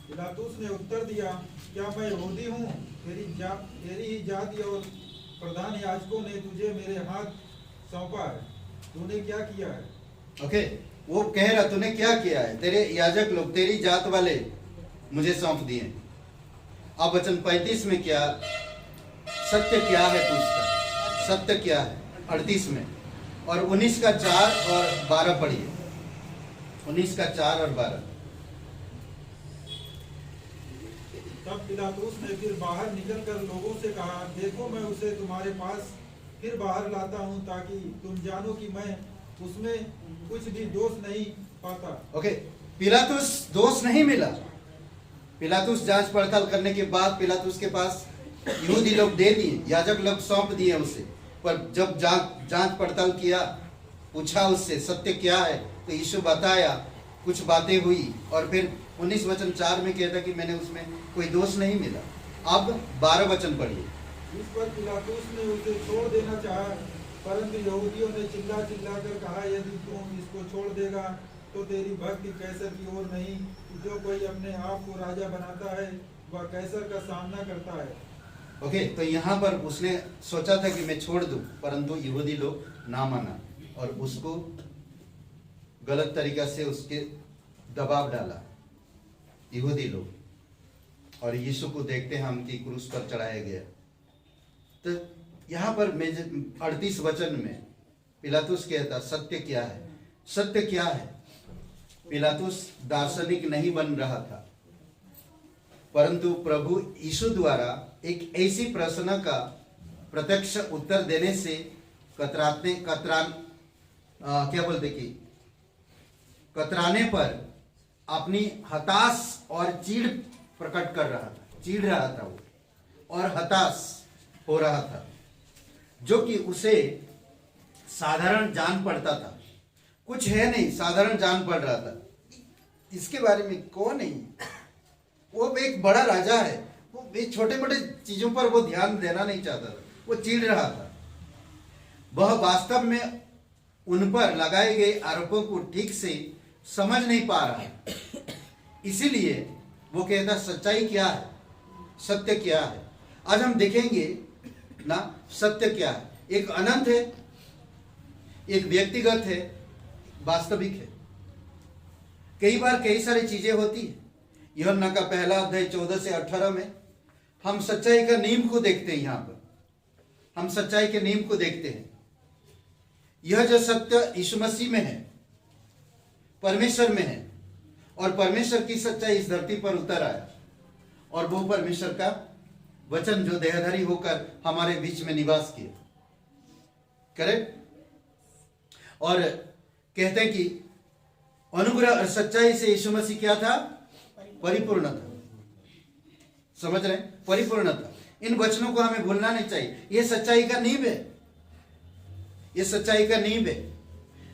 पिलातुस ने उत्तर दिया, क्या मैं यहूदी हूँ? तेरी ही जाति और प्रधान याजकों ने तुझे मेरे हाथ सौंपा है, तूने क्या किया है? ओके, वो कह रहा तूने क्या किया है, तेरे याजक लोग, तेरी जात वाले मुझे सौंप दिए। अब वचन 35 में क्या सत्य क्या है पूछता, सत्य क्या है 38 में, और 19 का 4 और 12 पढ़िए। 19 का 4 और 12। तब पिलातुस ने फिर बाहर निकलकर लोगों से कहा, देखो मैं उसे तुम्हारे पास फिर बाहर लाता हूँ, ताकि तुम जानो कि मैं उसमें कुछ भी दोष नहीं पाता। ओके, पिलातुस दोष नहीं मिला। पिलातुस जांच पड़ताल करने के बाद पिलातुस के पास यहूदी लोग दे दिए, याजक लोग सौंप दिए उसे। पर जब जांच पड़ताल किया, पूछा उससे सत्य क्या है, तो यीशु बताया, कुछ बातें हुई और फिर 19 वचन 4 में कहता कि मैंने उसमें कोई दोष नहीं मिला। अब 12 वचन पढ़िए। इस पर पिलातुस ने उसे छोड़ देना चाहा, परंतु यहूदियों ने चिल्ला कर कहा, यदि तुम इसको छोड़ देगा तो तेरी भक्ति कैसर की ओर नहीं, जो कोई अपने आप को राजा बनाता है वह कैसर का सामना करता है। ओके, तो यहाँ पर उसने सोचा था कि मैं छोड़ दूं, परंतु यहूदी लोग ना माना और उसको गलत तरीका से उसके दबाव डाला यहूदी लोग। और यीशु को देखते हैं हम कि क्रूस पर चढ़ाया गया। तो यहाँ पर 38 वचन में पिलातुस कहता, सत्य क्या है? सत्य क्या है? पिलातुस दार्शनिक नहीं बन रहा था, परंतु प्रभु यीशु द्वारा एक ऐसी प्रश्न का प्रत्यक्ष उत्तर देने से कतराने पर अपनी हताश और चीड़ प्रकट कर रहा था, चिढ़ रहा था वो और हताश हो रहा था, जो कि उसे साधारण जान पड़ता था। कुछ है नहीं, साधारण जान पड़ रहा था। इसके बारे में कौन नहीं, वो एक बड़ा राजा है, वो छोटे मोटे चीजों पर वो ध्यान देना नहीं चाहता था, वो चिढ़ रहा था। वह वास्तव में उन पर लगाए गए आरोपों को ठीक से समझ नहीं पा रहा, इसीलिए वो कहता सच्चाई क्या है, सत्य क्या है। आज हम देखेंगे ना सत्य क्या है। एक अनंत है, एक व्यक्तिगत है, वास्तविक है। कई बार कई सारी चीजें होती है। यूहन्ना का पहला अध्याय 14 से 18 में हम सच्चाई का नीम को देखते हैं। यहाँ पर हम सच्चाई के नीम को देखते हैं। यह जो सत्य यीशु मसीह में है, परमेश्वर में है, और परमेश्वर की सच्चाई इस धरती पर उतर आया, और वो परमेश्वर का वचन जो देहधारी होकर हमारे बीच में निवास किया। करेक्ट। और कहते हैं कि अनुग्रह और सच्चाई से यीशु मसीह क्या था? परिपूर्ण था। समझ रहे हैं? परिपूर्ण था। इन वचनों को हमें भूलना नहीं चाहिए। यह सच्चाई का नींव है, यह सच्चाई का नींव है।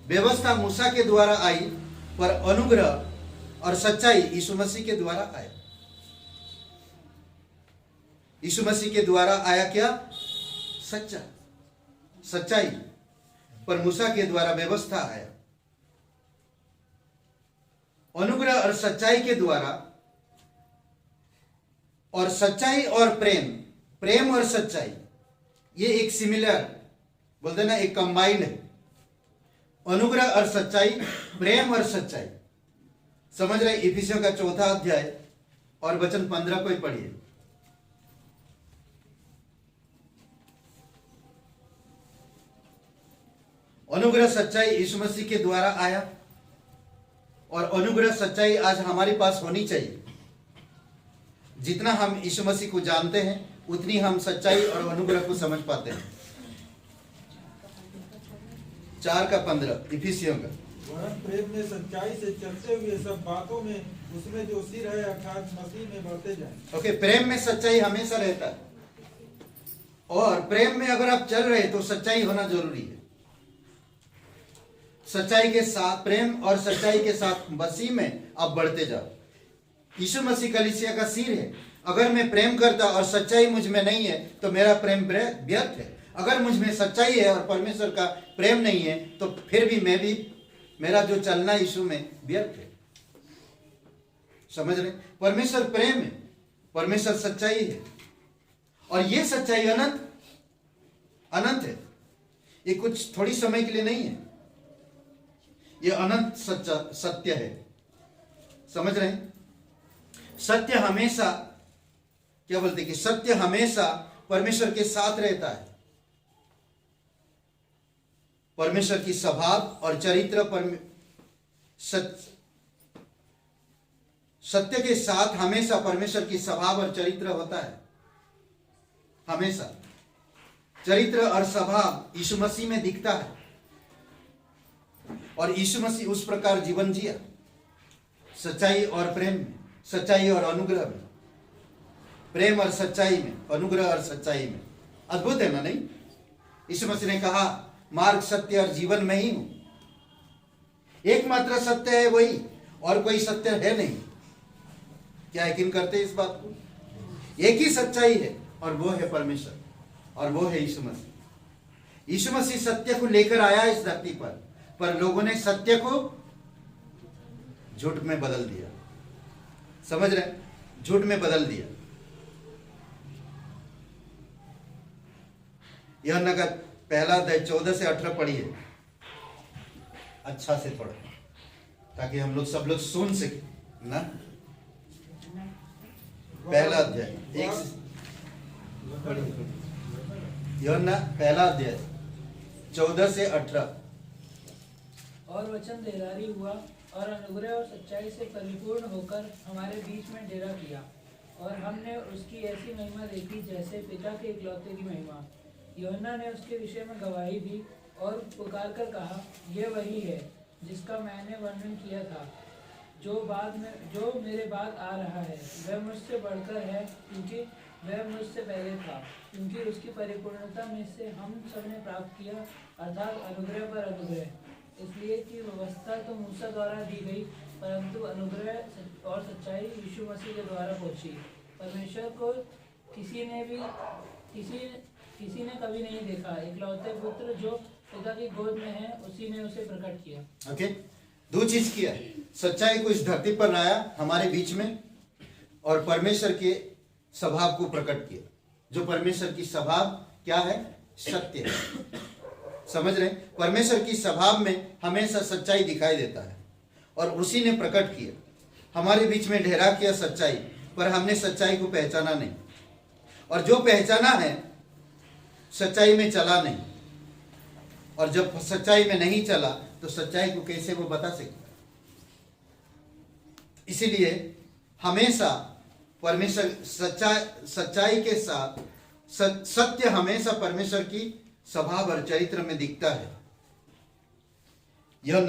व्यवस्था मूसा के द्वारा आई, पर अनुग्रह और सच्चाई यीशु मसीह के द्वारा आया। यीशु मसीह के द्वारा आया क्या? सच्चाई। पर मूसा के द्वारा व्यवस्था आया। अनुग्रह और सच्चाई के द्वारा, और सच्चाई और प्रेम और सच्चाई, ये एक सिमिलर बोलते ना, एक कंबाइंड है। अनुग्रह और सच्चाई, प्रेम और सच्चाई। समझ रहे? इफिसियों का 4 अध्याय और वचन 15 को ही पढ़िए। अनुग्रह सच्चाई यीशु मसीह के द्वारा आया, और अनुग्रह सच्चाई आज हमारे पास होनी चाहिए। जितना हम यीशु मसीह को जानते हैं, उतनी हम सच्चाई और अनुग्रह को समझ पाते हैं। 4:15 इफिसियों का। वरन प्रेम में सच्चाई से चलते हुए सब बातों में उसमें जो सिर है अर्थात मसीह में बढ़ते जाएं। ओके, प्रेम में सच्चाई हमेशा रहता है, और प्रेम में अगर आप चल रहे तो सच्चाई होना जरूरी है। सच्चाई के साथ, प्रेम और सच्चाई के साथ मसीह में आप बढ़ते जाओ। यीशु मसीह कलीसिया का सिर है। अगर मैं प्रेम करता और सच्चाई मुझ में नहीं है तो मेरा प्रेम व्यर्थ है। अगर मुझ में सच्चाई है और परमेश्वर का प्रेम नहीं है तो फिर भी मेरा जो चलना यीशु में व्यर्थ है। समझ रहे? परमेश्वर प्रेम है, परमेश्वर सच्चाई है, और ये सच्चाई अनंत है। ये कुछ थोड़ी समय के लिए नहीं है, ये अनंत सत्य है। समझ रहे हैं? सत्य हमेशा, क्या बोलते कि सत्य हमेशा परमेश्वर के साथ रहता है। परमेश्वर की स्वभाव और चरित्र सत्य के साथ हमेशा परमेश्वर की स्वभाव और चरित्र होता है। हमेशा चरित्र और स्वभाव यीशु मसीह में दिखता है, और यीशु मसीह उस प्रकार जीवन जिया, सच्चाई और प्रेम में, सच्चाई और अनुग्रह में, प्रेम और सच्चाई में, अनुग्रह और सच्चाई में। अद्भुत है ना, नहीं? यीशु मसीह ने कहा मार्ग, सत्य और जीवन में ही हूं, एकमात्र सत्य है वही, और कोई सत्य है नहीं। क्या यकीन करते हैं इस बात को? एक ही सच्चाई है, और वो है परमेश्वर, और वो है यीशु मसीह। यीशु मसीह सत्य को लेकर आया इस धरती पर लोगों ने सत्य को झूठ में बदल दिया। समझ रहे? झूठ में बदल दिया। यूहन्ना का पहला अध्याय 14 से 18 पढ़िए, अच्छा से पढ़ो, ताकि हम लोग सब लोग सुन सके ना। पहला अध्याय यूहन्ना पहला अध्याय 14 से 18। और वचन देहधारी हुआ और अनुग्रह और सच्चाई से परिपूर्ण होकर हमारे बीच में डेरा किया, और हमने उसकी ऐसी महिमा देखी जैसे पिता के इकलौते की महिमा। यूहन्ना ने उसके विषय में गवाही दी और पुकार कर कहा, यह वही है जिसका मैंने वर्णन किया था, जो मेरे बाद आ रहा है। वह मुझसे बढ़कर है, क्योंकि वह मुझसे पहले था। क्योंकि उसकी परिपूर्णता में से हम सब ने प्राप्त किया, अर्थात अनुग्रह पर अनुग्रह। इसलिए कि व्यवस्था तो मूसा द्वारा दी गई, परंतु अनुग्रह और सच्चाई यीशु मसीह के द्वारा पहुंची। परमेश्वर को किसी ने कभी नहीं देखा, इकलौते पुत्र जो पिता की गोद में है, उसी ने उसे प्रकट किया। ओके, दो चीज किया, सच्चाई को इस धरती पर लाया हमारे बीच में, और परमेश्वर के स्वभाव को प्रकट किया। जो परमेश्वर की स्वभाव क्या है? सत्य है। समझ रहे? परमेश्वर की स्वभाव में हमेशा सच्चाई दिखाई देता है, और उसी ने प्रकट किया, हमारे बीच में ठहरा किया सच्चाई, पर हमने सच्चाई को पहचाना नहीं, और जो पहचाना है सच्चाई में चला नहीं, और जब सच्चाई में नहीं चला तो सच्चाई को कैसे वो बता सकेगा? इसीलिए हमेशा परमेश्वर सच्चाई के साथ सत्य हमेशा परमेश्वर की स्वभाव और चरित्र में दिखता है। यह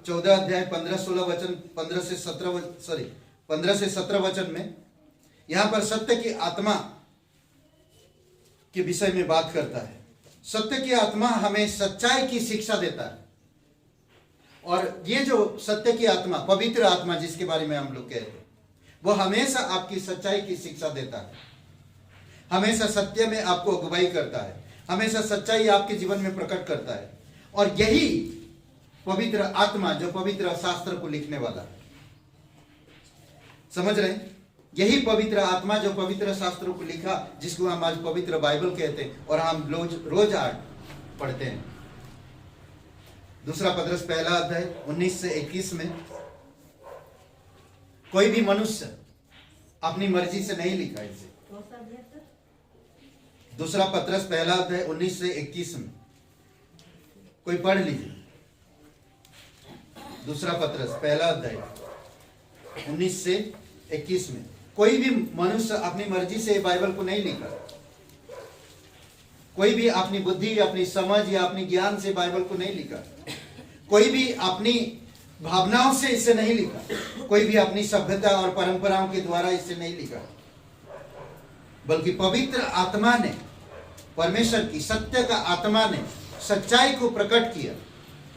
14 अध्याय 15-16 वचन, 15 से 17 वचन में यहां पर सत्य की आत्मा के विषय में बात करता है। सत्य की आत्मा हमें सच्चाई की शिक्षा देता है, और ये जो सत्य की आत्मा, पवित्र आत्मा जिसके बारे में हम लोग कहते हैं, वो हमेशा आपकी सच्चाई की शिक्षा देता है, हमेशा सत्य में आपको अगुवाई करता है, हमेशा सच्चाई आपके जीवन में प्रकट करता है। और यही पवित्र आत्मा जो पवित्र शास्त्र को लिखने वाला है, समझ रहे हैं? यही पवित्र आत्मा जो पवित्र शास्त्रों को लिखा, जिसको हम आज पवित्र बाइबल कहते हैं, और हम रोज आज पढ़ते हैं। दूसरा पत्रस पहला अध्याय 19 से 21 में, कोई भी मनुष्य अपनी मर्जी से नहीं लिखा इसे। दूसरा पत्रस पहला अध्याय 19 से 21 में, कोई पढ़ लीजिए। दूसरा पत्रस पहला अध्याय 19 से 21 में, कोई भी मनुष्य अपनी मर्जी से बाइबल को नहीं लिखा, कोई भी अपनी बुद्धि, अपनी समझ या अपनी ज्ञान से बाइबल को नहीं लिखा, कोई भी अपनी भावनाओं से इसे नहीं लिखा, कोई भी अपनी सभ्यता और परंपराओं के द्वारा इसे नहीं लिखा, बल्कि पवित्र आत्मा ने, परमेश्वर की सत्य का आत्मा ने सच्चाई को प्रकट किया,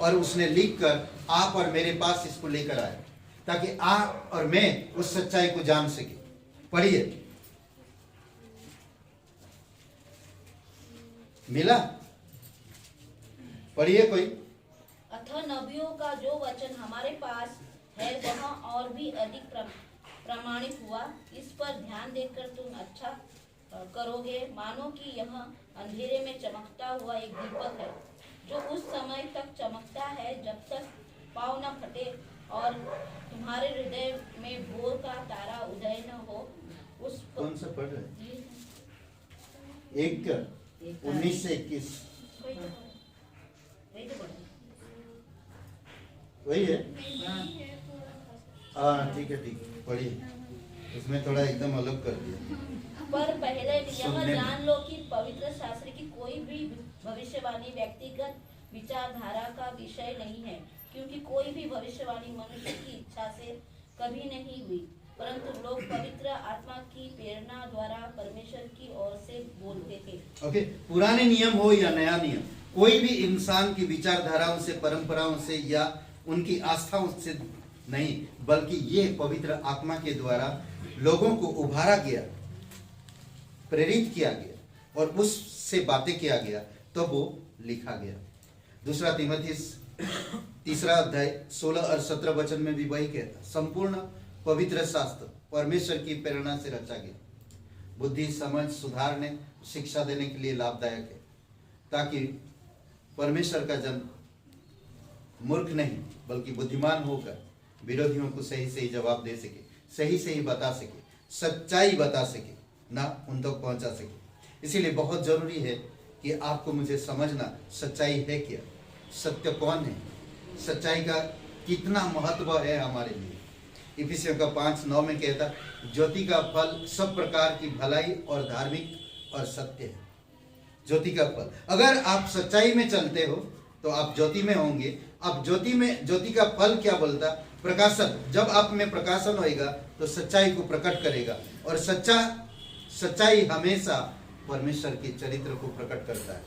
और उसने लिखकर आप और मेरे पास इसको लेकर आया, ताकि आप और मैं उस सच्चाई को जान सके। पढ़िए, मिला? पढ़िए कोई। अतः नबियों का जो वचन हमारे पास है वह और भी अधिक प्रमाणित हुआ। इस पर ध्यान देकर तुम अच्छा करोगे, मानो कि यह अंधेरे में चमकता हुआ एक दीपक है, जो उस समय तक चमकता है जब तक पाँव न फटे और तुम्हारे हृदय में भोर का तारा उदय न हो। उस कौन सा पढ़ रहे हैं? 19 से 21 वही है। हाँ, ठीक है, ठीक है। पढ़िए, उसमें थोड़ा एकदम अलग कर दिया। पर पहले यह सुनने में। जान लो कि पवित्र शास्त्र की कोई भी भविष्यवाणी व्यक्तिगत विचारधारा का विषय नहीं है, क्योंकि कोई भी भविष्यवाणी मनुष्य की इच्छा से कभी नहीं हुई, परंतु लोग पवित्र आत्मा की प्रेरणा द्वारा परमेश्वर की ओर से बोलते थे। ओके, पुराने नियम हो या नया नियम, कोई भी इंसान की विचारधाराओं से, परंपराओं से या उनकी आस्थाओं से नहीं, बल्कि ये पवित्र आत्मा के द्वारा लोगों को उभारा गया, प्रेरित किया गया और उससे बातें किया गया, तो वो लिखा गया। दूसरा तीमुथियुस 3 अध्याय 16 और 17 वचन में भी वही कहता, संपूर्ण पवित्र शास्त्र परमेश्वर की प्रेरणा से रचा गया, बुद्धि, समझ, सुधारने, शिक्षा देने के लिए लाभदायक है, ताकि परमेश्वर का जन मूर्ख नहीं बल्कि बुद्धिमान होकर विरोधियों को सही सही जवाब दे सके, सही सही बता सके, सच्चाई बता सके, ना उन तक पहुंचा सके। इसीलिए बहुत जरूरी है कि आपको मुझे समझना सच्चाई है क्या, सत्य कौन है, सच्चाई का कितना महत्व है हमारे लिए। इफिसियों का 5:9 में कहता, ज्योति का फल सब प्रकार की भलाई और धार्मिक और सत्य है। ज्योति का फल, अगर आप सच्चाई में चलते हो तो आप ज्योति में होंगे। अब ज्योति का फल क्या बोलता, प्रकाशन। जब आप में प्रकाशन होएगा तो सच्चाई को प्रकट करेगा, और सच्चाई हमेशा परमेश्वर के चरित्र को प्रकट करता है।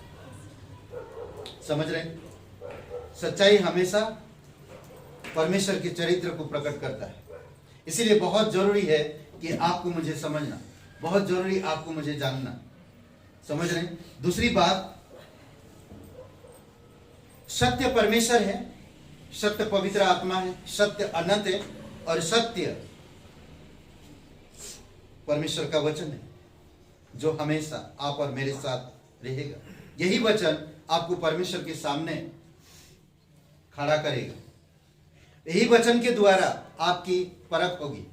समझ रहे हैं? सच्चाई हमेशा परमेश्वर के चरित्र को प्रकट करता है। इसीलिए बहुत जरूरी है कि आपको मुझे समझना, बहुत जरूरी आपको मुझे जानना। समझ रहे हैं? दूसरी बात, सत्य परमेश्वर है, सत्य पवित्र आत्मा है, सत्य अनंत है, और सत्य परमेश्वर का वचन है जो हमेशा आप और मेरे साथ रहेगा। यही वचन आपको परमेश्वर के सामने खड़ा करेगा। यही वचन के द्वारा आपकी परख होगी।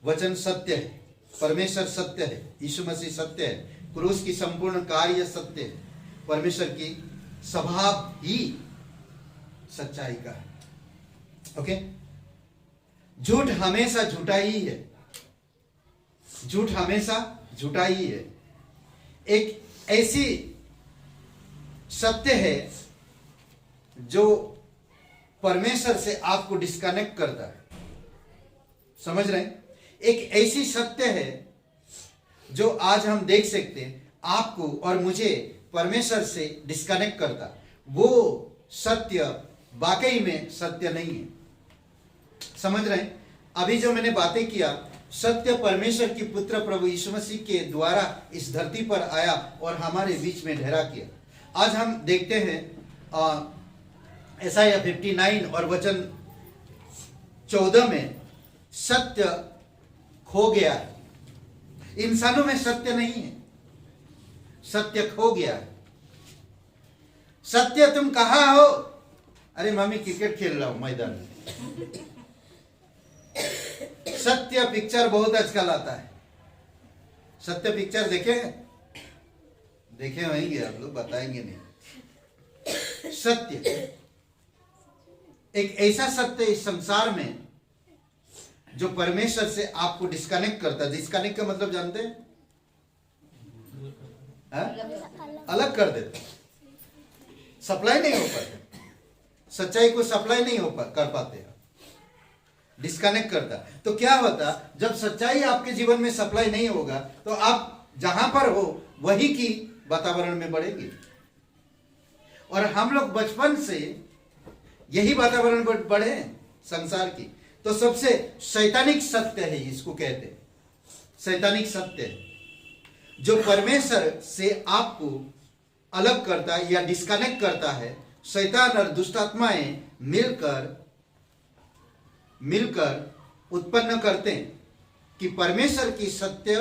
वचन सत्य है, परमेश्वर सत्य है, यीशु मसीह सत्य है, क्रूस की संपूर्ण कार्य सत्य है, परमेश्वर की स्वभाव ही सच्चाई का है। ओके, झूठ हमेशा झूठा ही है, झूठ हमेशा झूठा ही है। एक ऐसी सत्य है जो परमेश्वर से आपको डिस्कनेक्ट करता है। समझ रहे हैं? एक ऐसी सत्य है जो आज हम देख सकते हैं, आपको और मुझे परमेश्वर से डिस्कनेक्ट करता। वो सत्य वाकई में सत्य नहीं है। समझ रहे हैं? अभी जो मैंने बातें किया, सत्य परमेश्वर की पुत्र प्रभु यीशु मसीह के द्वारा इस धरती पर आया और हमारे बीच में ठहरा किया। आज हम देखते हैं यशायाह 59 और वचन 14 में, सत्य खो गया है। इंसानों में सत्य नहीं है, सत्य खो गया है। सत्य तुम कहाँ हो? अरे मम्मी क्रिकेट खेल रहा हूं मैदान में। सत्य पिक्चर बहुत आजकल आता है। सत्य पिक्चर देखे होंगे आप लोग, बताएंगे नहीं। सत्य, एक ऐसा सत्य इस संसार में जो परमेश्वर से आपको डिस्कनेक्ट करता है। डिस्कनेक्ट का मतलब जानते हैं? अलग कर देता, सप्लाई नहीं हो पाते, सच्चाई को सप्लाई नहीं हो कर पाते, डिस्कनेक्ट करता। तो क्या होता, जब सच्चाई आपके जीवन में सप्लाई नहीं होगा तो आप जहां पर हो वही की वातावरण में बढ़ेगी। और हम लोग बचपन से यही वातावरण बढ़े संसार की। तो सबसे शैतानिक सत्य है, इसको कहते हैं शैतानिक सत्य है, जो परमेश्वर से आपको अलग करता है या डिस्कनेक्ट करता है। शैतान और दुष्ट आत्माएं मिलकर उत्पन्न करते हैं कि परमेश्वर की सत्य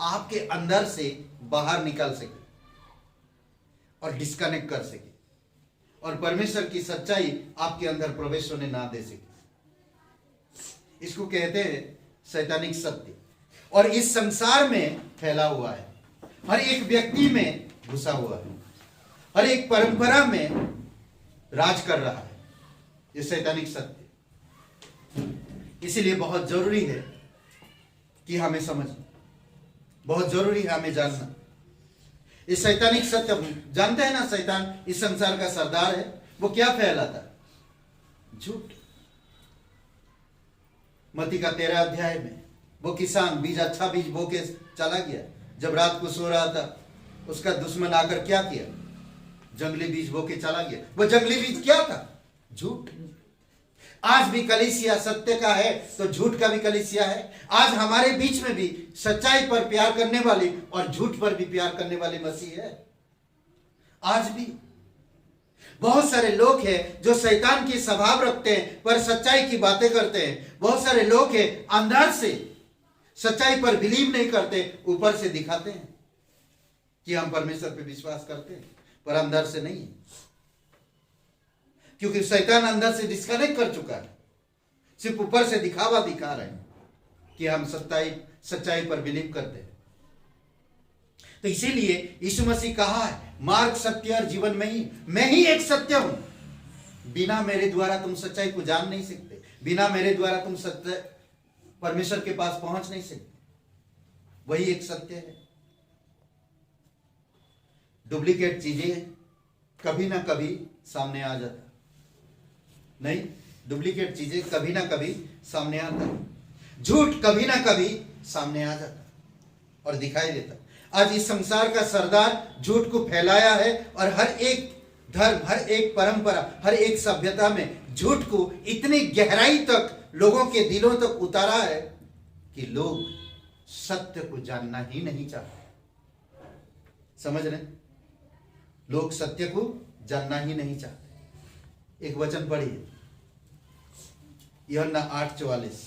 आपके अंदर से बाहर निकाल सके और डिस्कनेक्ट कर सके, और परमेश्वर की सच्चाई आपके अंदर प्रवेश होने ना दे सके। इसको कहते हैं शैतानिक सत्य, और इस संसार में फैला हुआ है, हर एक व्यक्ति में घुसा हुआ है, हर एक परंपरा में राज कर रहा है ये शैतानिक सत्य। इसीलिए बहुत जरूरी है कि हमें समझना, बहुत जरूरी है हमें जानना। इस शैतानिक सत्य जानते हैं ना, शैतान इस संसार का सरदार है। वो क्या फैलाता है? झूठ। मत्ती का 13 अध्याय में वो किसान बीज, अच्छा बीज बो के चला गया। जब रात को सो रहा था, उसका दुश्मन आकर क्या किया? जंगली बीज बो के चला गया। वो जंगली बीज क्या था? झूठ। आज भी कलीसिया सत्य का है तो झूठ का भी कलीसिया है। आज हमारे बीच में भी सच्चाई पर प्यार करने वाली और झूठ पर भी प्यार करने वाली मसीह है। आज भी बहुत सारे लोग हैं जो शैतान की स्वभाव रखते हैं पर सच्चाई की बातें करते हैं। बहुत सारे लोग हैं अंदर से सच्चाई पर बिलीव नहीं करते, ऊपर से दिखाते हैं कि हम परमेश्वर पे विश्वास करते हैं, पर अंदर से नहीं है। क्योंकि शैतान अंदर से डिस्कनेक्ट कर चुका है। सिर्फ ऊपर से दिखावा दिखा रहे हैं कि हम सच्चाई पर बिलीव करते हैं। तो इसीलिए यीशु मसीह कहा है, मार्ग, सत्य और जीवन में ही मैं ही एक सत्य हूं। बिना मेरे द्वारा तुम सच्चाई को जान नहीं सकते, बिना मेरे द्वारा तुम सत्य परमेश्वर के पास पहुंच नहीं सकते। वही एक सत्य है। डुप्लीकेट चीजें कभी ना कभी सामने आ जाता नहीं, डुप्लीकेट चीजें कभी ना कभी सामने आता, झूठ कभी ना कभी सामने आ जाता और दिखाई देता। आज इस संसार का सरदार झूठ को फैलाया है और हर एक धर्म, हर एक परंपरा, हर एक सभ्यता में झूठ को इतनी गहराई तक लोगों के दिलों तक उतारा है कि लोग सत्य को जानना ही नहीं चाहते। समझ रहे? लोग सत्य को जानना ही नहीं चाहते। एक वचन पढ़िए, यूहन्ना 8:44।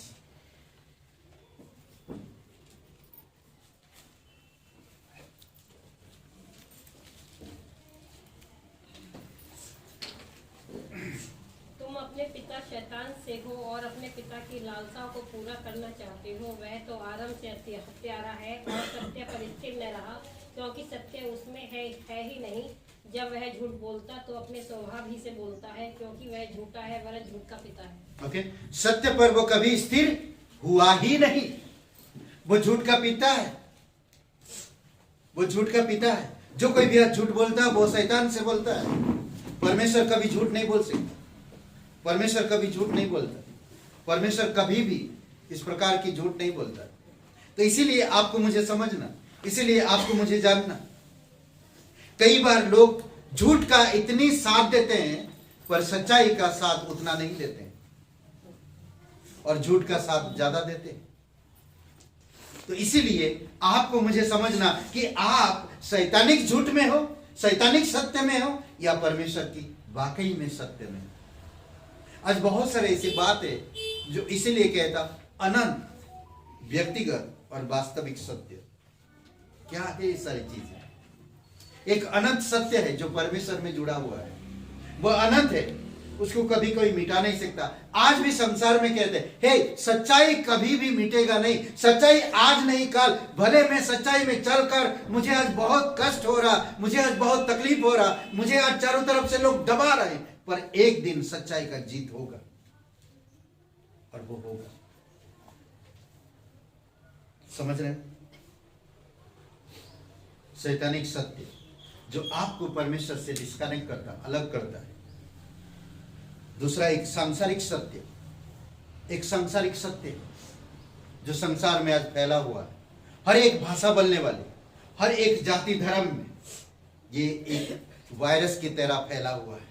तुम अपने पिता शैतान से हो और अपने पिता की लालसाओं को पूरा करना चाहते हो। वह तो आरंभ से हत्यारा है और सत्य पर स्थिर न रहा, क्योंकि सत्य उसमें है ही नहीं। जब वह झूठ बोलता तो अपने स्वभाव ही से बोलता है, क्योंकि वह झूठा है, वह झूठ का पिता है। ओके, सत्य पर वो कभी स्थिर हुआ ही नहीं। वो झूठ का पिता है, वो झूठ का पिता है। जो कोई भी झूठ बोलता है वो शैतान से बोलता है। परमेश्वर कभी झूठ नहीं बोल सकता, परमेश्वर कभी झूठ नहीं बोलता, परमेश्वर कभी भी इस प्रकार की झूठ नहीं बोलता। तो इसीलिए आपको मुझे समझना, इसीलिए आपको मुझे जानना। कई बार लोग झूठ का इतनी साथ देते हैं पर सच्चाई का साथ उतना नहीं देते हैं और झूठ का साथ ज्यादा देते हैं। तो इसीलिए आपको मुझे समझना कि आप शैतानिक झूठ में हो, शैतानिक सत्य में हो, या परमेश्वर की वाकई में सत्य में हो। आज बहुत सारे ऐसी बात है जो इसीलिए कहता अनंत, व्यक्तिगत और वास्तविक सत्य। क्या है ये सारी चीजें? एक अनंत सत्य है जो परमेश्वर में जुड़ा हुआ है, वह अनंत है, उसको कभी कोई मिटा नहीं सकता। आज भी संसार में कहते हैं, हे सच्चाई कभी भी मिटेगा नहीं, सच्चाई आज नहीं कल। भले मैं सच्चाई में चलकर मुझे आज बहुत कष्ट हो रहा, मुझे आज बहुत तकलीफ हो रहा, मुझे आज चारों तरफ से लोग दबा रहे, पर एक दिन सच्चाई का जीत होगा और वो होगा। समझ रहे? शैतानिक सत्य जो आपको परमेश्वर से डिस्कनेक्ट करता, अलग करता है। दूसरा एक सांसारिक सत्य, एक सांसारिक सत्य जो संसार में आज फैला हुआ है। हर एक भाषा बोलने वाले, हर एक जाति धर्म में ये एक वायरस की तरह फैला हुआ है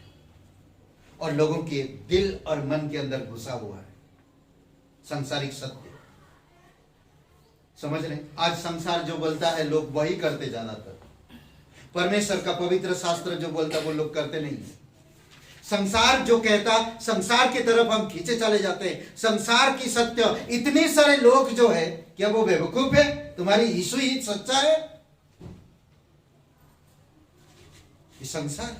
और लोगों के दिल और मन के अंदर घुसा हुआ है। सांसारिक सत्य, समझ रहे? आज संसार जो बोलता है लोग वही करते ज्यादातर। परमेश्वर का पवित्र शास्त्र जो बोलता वो लोग करते नहीं। संसार जो कहता, संसार की तरफ हम खींचे चले जाते हैं। संसार की सत्य, इतने सारे लोग जो है, क्या वो बेवकूफ है? तुम्हारी यीशु ही सच्चा है? ये संसार,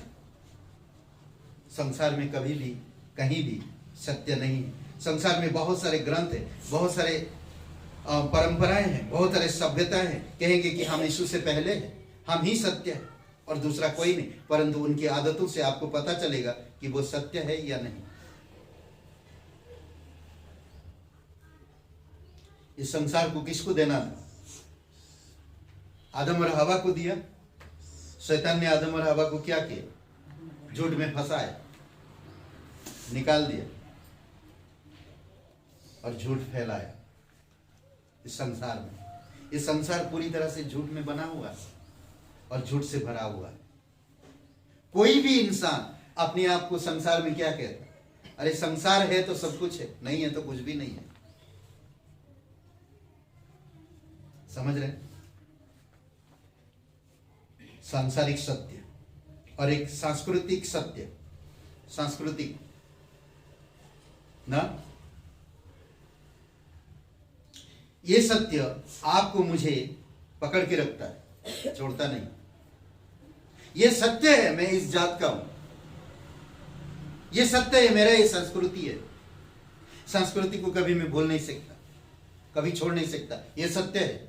संसार में कभी भी कहीं भी सत्य नहीं है। संसार में बहुत सारे ग्रंथ है, बहुत सारे परंपराएं हैं, बहुत सारे सभ्यताएं हैं, कहेंगे कि हम यीशु से पहले हैं, हम ही सत्य है और दूसरा कोई नहीं। परंतु उनकी आदतों से आपको पता चलेगा कि वो सत्य है या नहीं। इस संसार को किसको देना था? आदम और हवा को दिया। शैतान ने आदम और हवा को क्या किया? झूठ में फंसाया, निकाल दिया और झूठ फैलाया इस संसार में। ये संसार पूरी तरह से झूठ में बना हुआ है और झूठ से भरा हुआ है। कोई भी इंसान अपने आप को संसार में क्या कहता है? अरे संसार है तो सब कुछ है, नहीं है तो कुछ भी नहीं है। समझ रहे? सांसारिक सत्य और एक सांस्कृतिक सत्य। सांस्कृतिक ना, ये सत्य आपको मुझे पकड़ के रखता है, छोड़ता नहीं। ये सत्य है, मैं इस जात का हूं। ये सत्य है, मेरा ये संस्कृति है। संस्कृति को कभी मैं भूल नहीं सकता, कभी छोड़ नहीं सकता। ये सत्य है।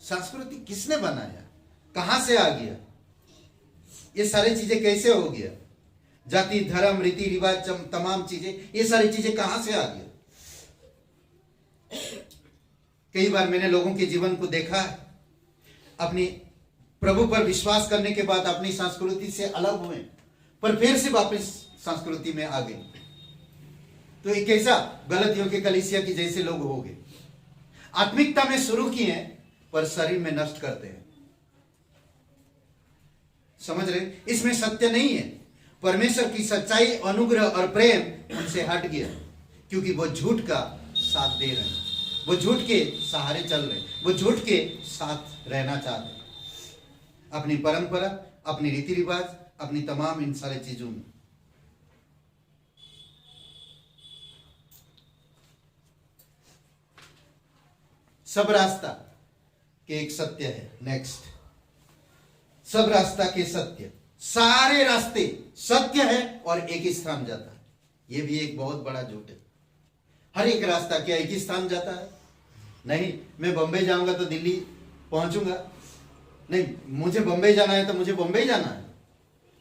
संस्कृति किसने बनाया? कहां से आ गया? ये सारी चीजें कैसे हो गया? जाति, धर्म, रीति रिवाज, तमाम चीजें, ये सारी चीजें कहां से आ गया? कई बार मैंने लोगों के जीवन को देखा है, अपनी प्रभु पर विश्वास करने के बाद अपनी संस्कृति से अलग हुए, पर फिर से वापस संस्कृति में आ गए। तो एक ऐसा गलतियों के कलीसिया की जैसे लोग हो गए। आत्मिकता में शुरू किए पर शरीर में नष्ट करते हैं। समझ रहे? इसमें सत्य नहीं है। परमेश्वर की सच्चाई, अनुग्रह और प्रेम उनसे हट गया, क्योंकि वो झूठ का साथ दे रहे हैं, वो झूठ के सहारे चल रहे हैं, वो झूठ के साथ रहना चाहते हैं, अपनी परंपरा, अपनी रीति रिवाज, अपनी तमाम इन सारे चीजों में। सब रास्ता के एक सत्य है। नेक्स्ट, सब रास्ता के सत्य, सारे रास्ते सत्य है और एक ही स्थान जाता है। यह भी एक बहुत बड़ा झूठ है। हर एक रास्ता क्या एक ही स्थान जाता है? नहीं, मैं बंबई जाऊंगा तो दिल्ली पहुंचूंगा। नहीं, मुझे बंबई जाना है तो मुझे बंबई जाना है।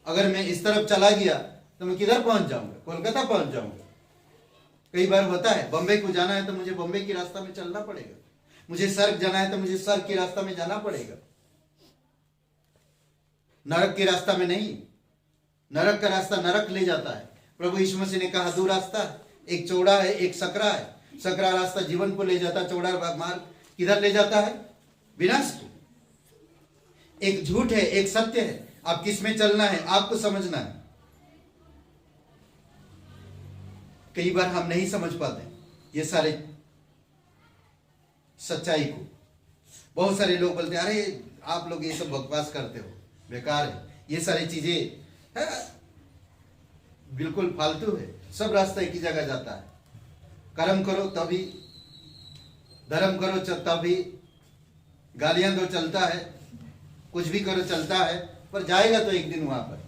अगर मैं इस तरफ चला गया तो मैं किधर पहुंच जाऊंगा? कोलकाता पहुंच जाऊंगा। कई बार होता है, बंबई को जाना है तो मुझे बंबई के रास्ता में चलना पड़ेगा। मुझे स्वर्ग जाना है तो मुझे स्वर्ग के रास्ता में जाना पड़ेगा, नरक के रास्ता में नहीं। नरक का रास्ता नरक ले जाता है। प्रभु यीशु मसीह ने कहा, दो रास्ता, एक चौड़ा है, एक सकरा है। सकरा रास्ता जीवन को ले जाता है, चौड़ा मार्ग किधर ले जाता है? विनाश को। एक झूठ है, एक सत्य है। आप किस में चलना है आपको समझना है। कई बार हम नहीं समझ पाते ये सारे सच्चाई को। बहुत सारे लोग बोलते हैं, अरे आप लोग ये सब बकवास करते हो, बेकार है, ये सारी चीजें बिल्कुल फालतू है। सब रास्ता एक ही जगह जाता है। कर्म करो तभी, धर्म करो तभी, गालियां दो चलता है, कुछ भी करो चलता है, पर जाएगा तो एक दिन वहां पर।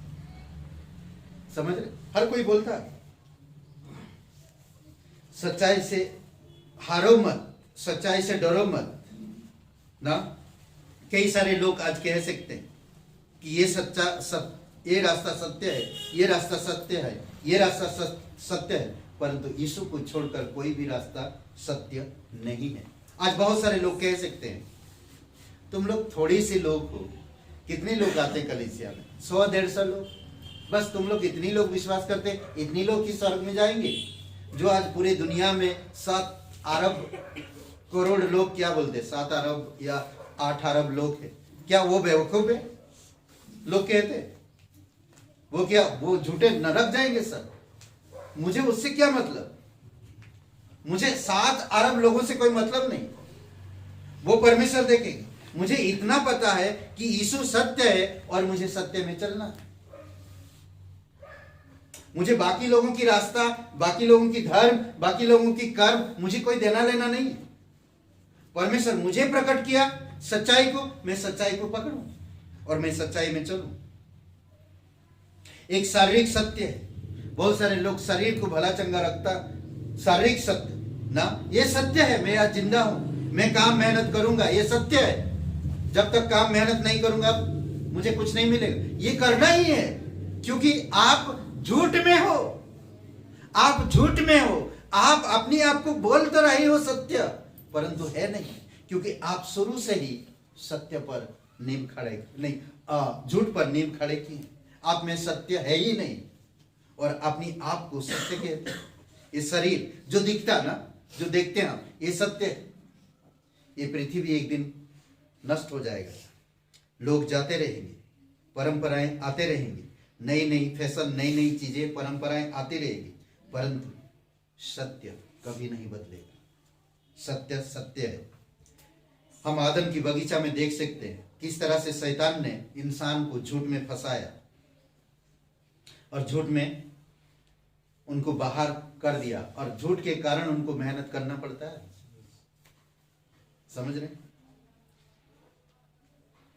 समझ रहे? हर कोई बोलता है। सच्चाई से हारो मत, सच्चाई से डरो मत ना। कई सारे लोग आज कह सकते हैं कि ये रास्ता सत्य है, ये रास्ता सत्य है, ये रास्ता सत्य है, परंतु यीशु को छोड़कर कोई भी रास्ता सत्य नहीं है। आज बहुत सारे लोग कह सकते हैं, तुम लोग थोड़ी सी लोग हो। कितने लोग आते हैं कलीसिया में? 100-150 लोग। बस तुम लोग इतनी लोग विश्वास करते, इतनी लोग ही स्वर्ग में जाएंगे? जो आज पूरी दुनिया में 7 अरब करोड़ लोग क्या बोलते, 7 अरब या 8 अरब लोग है, क्या वो बेवकूफ है? लोग कहते वो क्या, वो झूठे नरक जाएंगे? सर, मुझे उससे क्या मतलब? मुझे 7 अरब लोगों से कोई मतलब नहीं, वो परमेश्वर देखेंगे। मुझे इतना पता है कि यीशु सत्य है और मुझे सत्य में चलना है। मुझे बाकी लोगों की रास्ता, बाकी लोगों की धर्म, बाकी लोगों की कर्म, मुझे कोई देना लेना नहीं है। परमेश्वर मुझे प्रकट किया सच्चाई को, मैं सच्चाई को पकड़ूं और मैं सच्चाई में चलूं। एक शारीरिक सत्य है। बहुत सारे लोग शरीर को भला चंगा रखता, शारीरिक सत्य ना, ये सत्य है। मैं आज जिंदा हूं, मैं काम मेहनत करूंगा, ये सत्य है। जब तक काम मेहनत नहीं करूंगा मुझे कुछ नहीं मिलेगा। ये करना ही है, क्योंकि आप झूठ में हो, आप झूठ में हो, आप अपने आप को बोल तो रहे हो सत्य, परंतु है नहीं, क्योंकि आप शुरू से ही सत्य पर नींव खड़े नहीं, झूठ पर नींव खड़े किए। आप में सत्य है ही नहीं और अपनी आप को सत्य कहते हैं। ये शरीर जो दिखता ना, जो देखते हैं हम, ये सत्य है। ये पृथ्वी एक दिन नष्ट हो जाएगा, लोग जाते रहेंगे, परंपराएं आते रहेंगी, नई नई फैशन, नई नई चीजें, परंपराएं आती रहेगी, परंतु सत्य कभी नहीं बदलेगा। सत्य सत्य है। हम आदम की बगीचा में देख सकते हैं किस तरह से शैतान ने इंसान को झूठ में फंसाया और झूठ में उनको बाहर कर दिया, और झूठ के कारण उनको मेहनत करना पड़ता है। समझ रहे?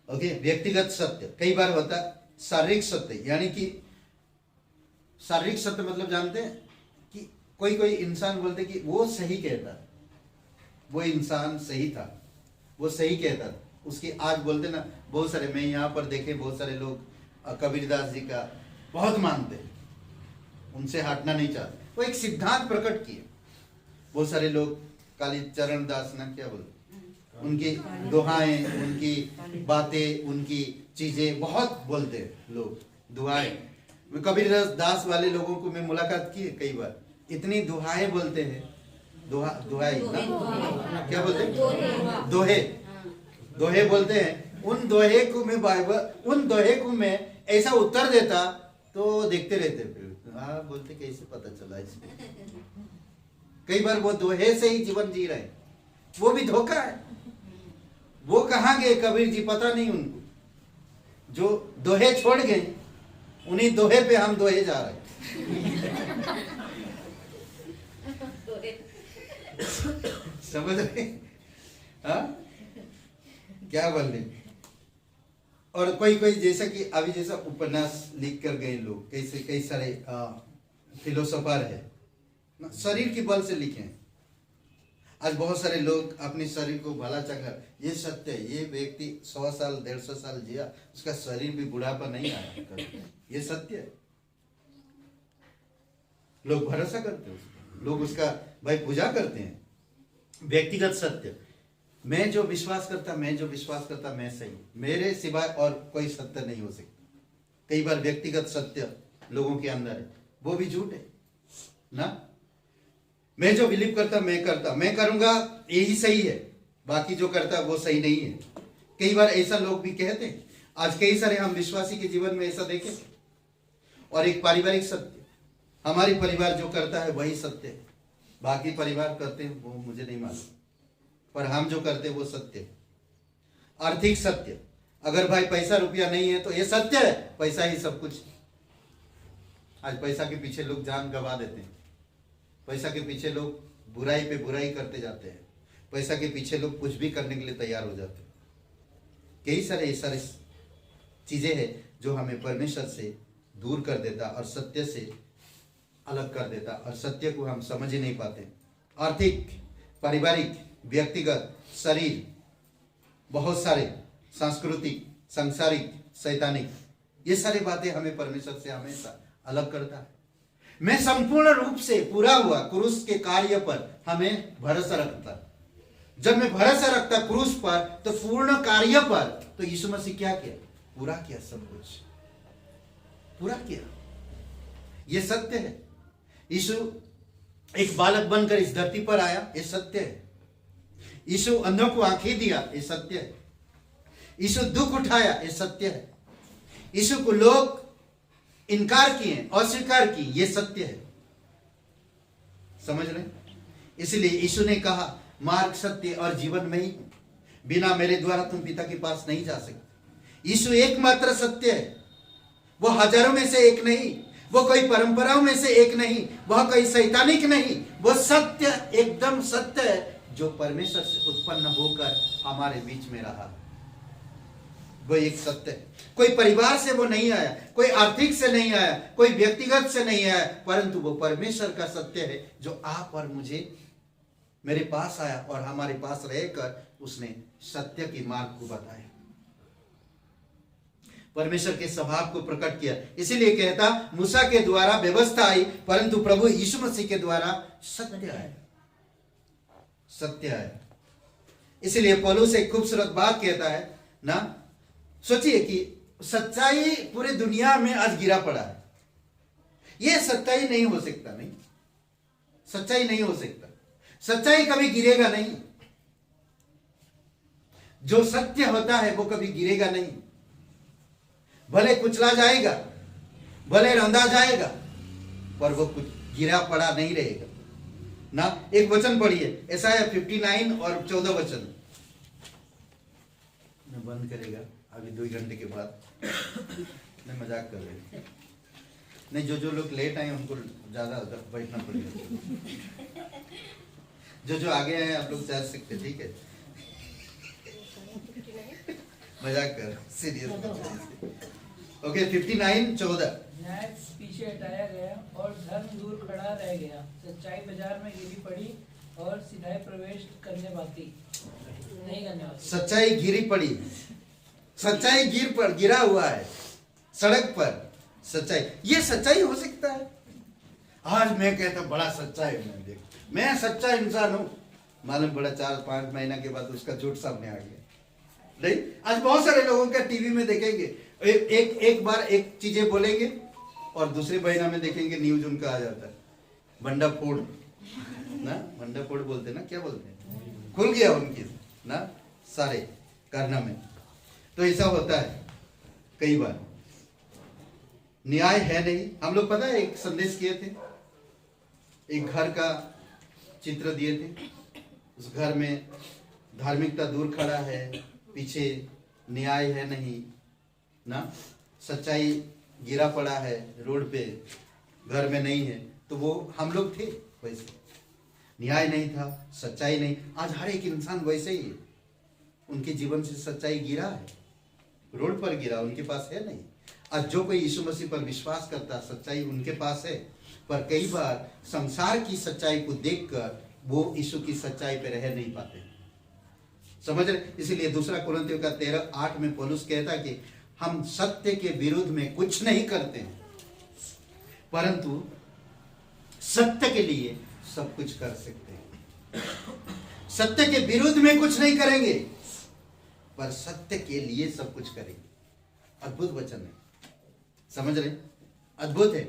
ओके। व्यक्तिगत सत्य कई बार होता है शारीरिक सत्य, यानी कि शारीरिक सत्य मतलब जानते हैं कि कोई कोई इंसान बोलते कि वो सही कहता, वो इंसान सही था, वो सही कहता था, उसकी आज बोलते ना बहुत सारे, मैं यहाँ पर देखे बहुत सारे लोग कबीरदास जी का बहुत मानते हैं, उनसे हटना नहीं चाहते, वो एक सिद्धांत प्रकट किए। बहुत सारे लोग कालीचरण दास ना क्या बोलते, उनकी दुहाएं, उनकी बातें, उनकी चीजें बहुत बोलते हैं लोग, दुहाएं। कबीरदास वाले लोगों को मैं मुलाकात की है कई बार, इतनी दुहाएं बोलते हैं, दुहाई ना क्या बोलते हैं, दोहे, दोहे बोलते हैं। उन दोहे को मैं बाइबल, उन दोहे को मैं ऐसा उत्तर देता तो देखते रहते, फिर हाँ बोलते कैसे पता चला इसको। कई बार वो दोहे से ही जीवन जी रहे, वो भी धोखा है। वो कहाँ गए कबीर जी पता नहीं उनको, जो दोहे छोड़ गए उन्हीं दोहे पे हम दोहे जा रहे हैं। समझ रहे? हाँ क्या बोल रहे? और कोई कोई जैसा कि अभी जैसा उपन्यास लिख कर गए लोग, कैसे कई सारे फिलोसोफर है ना, शरीर के बल से लिखे हैं। आज बहुत सारे लोग अपने शरीर को भला चंगा, ये सत्य है, ये व्यक्ति 100 साल 150 साल जिया, उसका शरीर भी बुढ़ापा नहीं आया, ये सत्य है। लोग भरोसा करते हैं उसका, लोग उसका भाई पूजा करते हैं। व्यक्तिगत सत्य, मैं जो विश्वास करता, मैं जो विश्वास करता मैं सही, मेरे सिवाय और कोई सत्य नहीं हो सकता। कई बार व्यक्तिगत सत्य लोगों के अंदर है, वो भी झूठ है ना। मैं जो बिलीव करता मैं करता, मैं करूंगा यही सही है, बाकी जो करता वो सही नहीं है। कई बार ऐसा लोग भी कहते हैं। आज कई सारे हम विश्वासी के जीवन में ऐसा देखें। और एक पारिवारिक सत्य, हमारी परिवार जो करता है वही सत्य है, बाकी परिवार करते हैं वो मुझे नहीं मालूम, पर हम जो करते हैं वो सत्य है। आर्थिक सत्य, अगर भाई पैसा रुपया नहीं है तो ये सत्य है, पैसा ही सब कुछ। आज पैसा के पीछे लोग जान गंवा देते हैं, पैसा के पीछे लोग बुराई पे बुराई करते जाते हैं, पैसा के पीछे लोग कुछ भी करने के लिए तैयार हो जाते हैं। कई सारे चीजें हैं जो हमें परमेश्वर से दूर कर देता और सत्य से अलग कर देता, और सत्य को हम समझ ही नहीं पाते। आर्थिक, पारिवारिक, व्यक्तिगत, शरीर, बहुत सारे सांस्कृतिक, सांसारिक, शैतानिक, ये सारी बातें हमें परमेश्वर से हमेशा अलग करता है। मैं संपूर्ण रूप से पूरा हुआ क्रूस के कार्य पर हमें भरोसा रखता। जब मैं भरोसा रखता क्रूस पर, तो पूर्ण कार्य पर, तो यीशु मसीह क्या किया? पूरा किया, सब कुछ पूरा किया। यह सत्य है। यीशु एक बालक बनकर इस धरती पर आया, यह सत्य है। यीशु अंधों को आंखें दिया, यह सत्य है। यीशु दुख उठाया, यह सत्य है। यीशु को लोग इनकार किए, अस्वीकार की, यह सत्य है। समझ रहे? इसलिए यीशु ने कहा, मार्ग, सत्य और जीवन में ही, बिना मेरे द्वारा तुम पिता के पास नहीं जा सकते। यीशु एकमात्र सत्य है। वो हजारों में से एक नहीं, वो कोई परंपराओं में से एक नहीं, वह कोई शैतानिक नहीं, वो सत्य, एकदम सत्य है, जो परमेश्वर से उत्पन्न होकर हमारे बीच में रहा। वो एक सत्य है। कोई परिवार से वो नहीं आया, कोई आर्थिक से नहीं आया, कोई व्यक्तिगत से नहीं आया, परंतु वो परमेश्वर का सत्य है, जो आप और मुझे, मेरे पास आया और हमारे पास रहकर उसने सत्य की मार्ग को बताया। परमेश्वर के स्वभाव को प्रकट किया। इसीलिए कहता मूसा के द्वारा व्यवस्था आई, परंतु प्रभु यीशु मसीह के द्वारा सत्य आया, सत्य आया। इसलिए पौलुस एक खूबसूरत बात कहता है ना, सोचिए कि सच्चाई पूरे दुनिया में आज गिरा पड़ा है। यह सच्चाई नहीं हो सकता, नहीं, सच्चाई नहीं हो सकता, सच्चाई कभी गिरेगा नहीं। जो सत्य होता है वो कभी गिरेगा नहीं, भले कुचला जाएगा, भले रंधा जाएगा, पर वो कुछ गिरा पड़ा नहीं रहेगा ना। एक वचन पढ़िए, यशायाह 59 और 14 वचन। मैं बंद करेगा अभी 2 घंटे के बाद। मैं मजाक कर रहे नहीं, जो लोग लेट आए उनको ज्यादा बैठना पड़ेगा, जो आगे आए आप लोग जा सकते, ठीक है। मजाक कर, सीरियस। ओके, 59:14। न्याय पीछे हटाया गया और धर्म दूर खड़ा रह गया, सच्चाई बाजार में गिरी पड़ी और सीधाई प्रवेश करने बाकी नहीं करने वाली। सच्चाई गिरी पड़ी, सच्चाई गिरा हुआ है सड़क पर। सच्चाई, ये सच्चाई हो सकता है। आज मैं कहता बड़ा सच्चाई है, देख मैं सच्चा इंसान हूं, मालूम पड़ा 4-5 महीना के बाद उसका झूठ सामने आ गया। नहीं, आज बहुत सारे लोगों का टीवी में देखेंगे, एक बार एक चीजें बोलेंगे और दूसरे महीना में देखेंगे न्यूज उनका आ जाता है बंडा फोड़ ना, बंडा फोड़ बोलते ना, क्या बोलते हैं, खुल गया उनकी ना सारे करना में। तो ऐसा होता है कई बार, न्याय है नहीं। हम लोग पता है एक संदेश किए थे, एक घर का चित्र दिए थे, उस घर में धार्मिकता दूर खड़ा है, पीछे न्याय है नहीं ना, सच्चाई गिरा पड़ा है रोड पे, घर में नहीं है। तो वो हम लोग थे वैसे, न्याय नहीं था, सच्चाई नहीं। आज हर एक इंसान वैसे ही है, उनके जीवन से सच्चाई गिरा है, रोड पर गिरा, उनके पास है नहीं। आज जो कोई यीशु मसीह पर विश्वास करता, सच्चाई उनके पास है, पर कई बार संसार की सच्चाई को देखकर वो यीशु की सच्चाई पे रह नहीं पाते, समझ रहे। इसलिए 2 कुरिन्थियों का 13:8 में पौलुस कहता कि हम सत्य के विरुद्ध में कुछ नहीं करते हैं, परंतु सत्य के लिए सब कुछ कर सकते हैं। सत्य के विरुद्ध में कुछ नहीं करेंगे, पर सत्य के लिए सब कुछ करेंगे। अद्भुत वचन है, समझ रहे, अद्भुत है।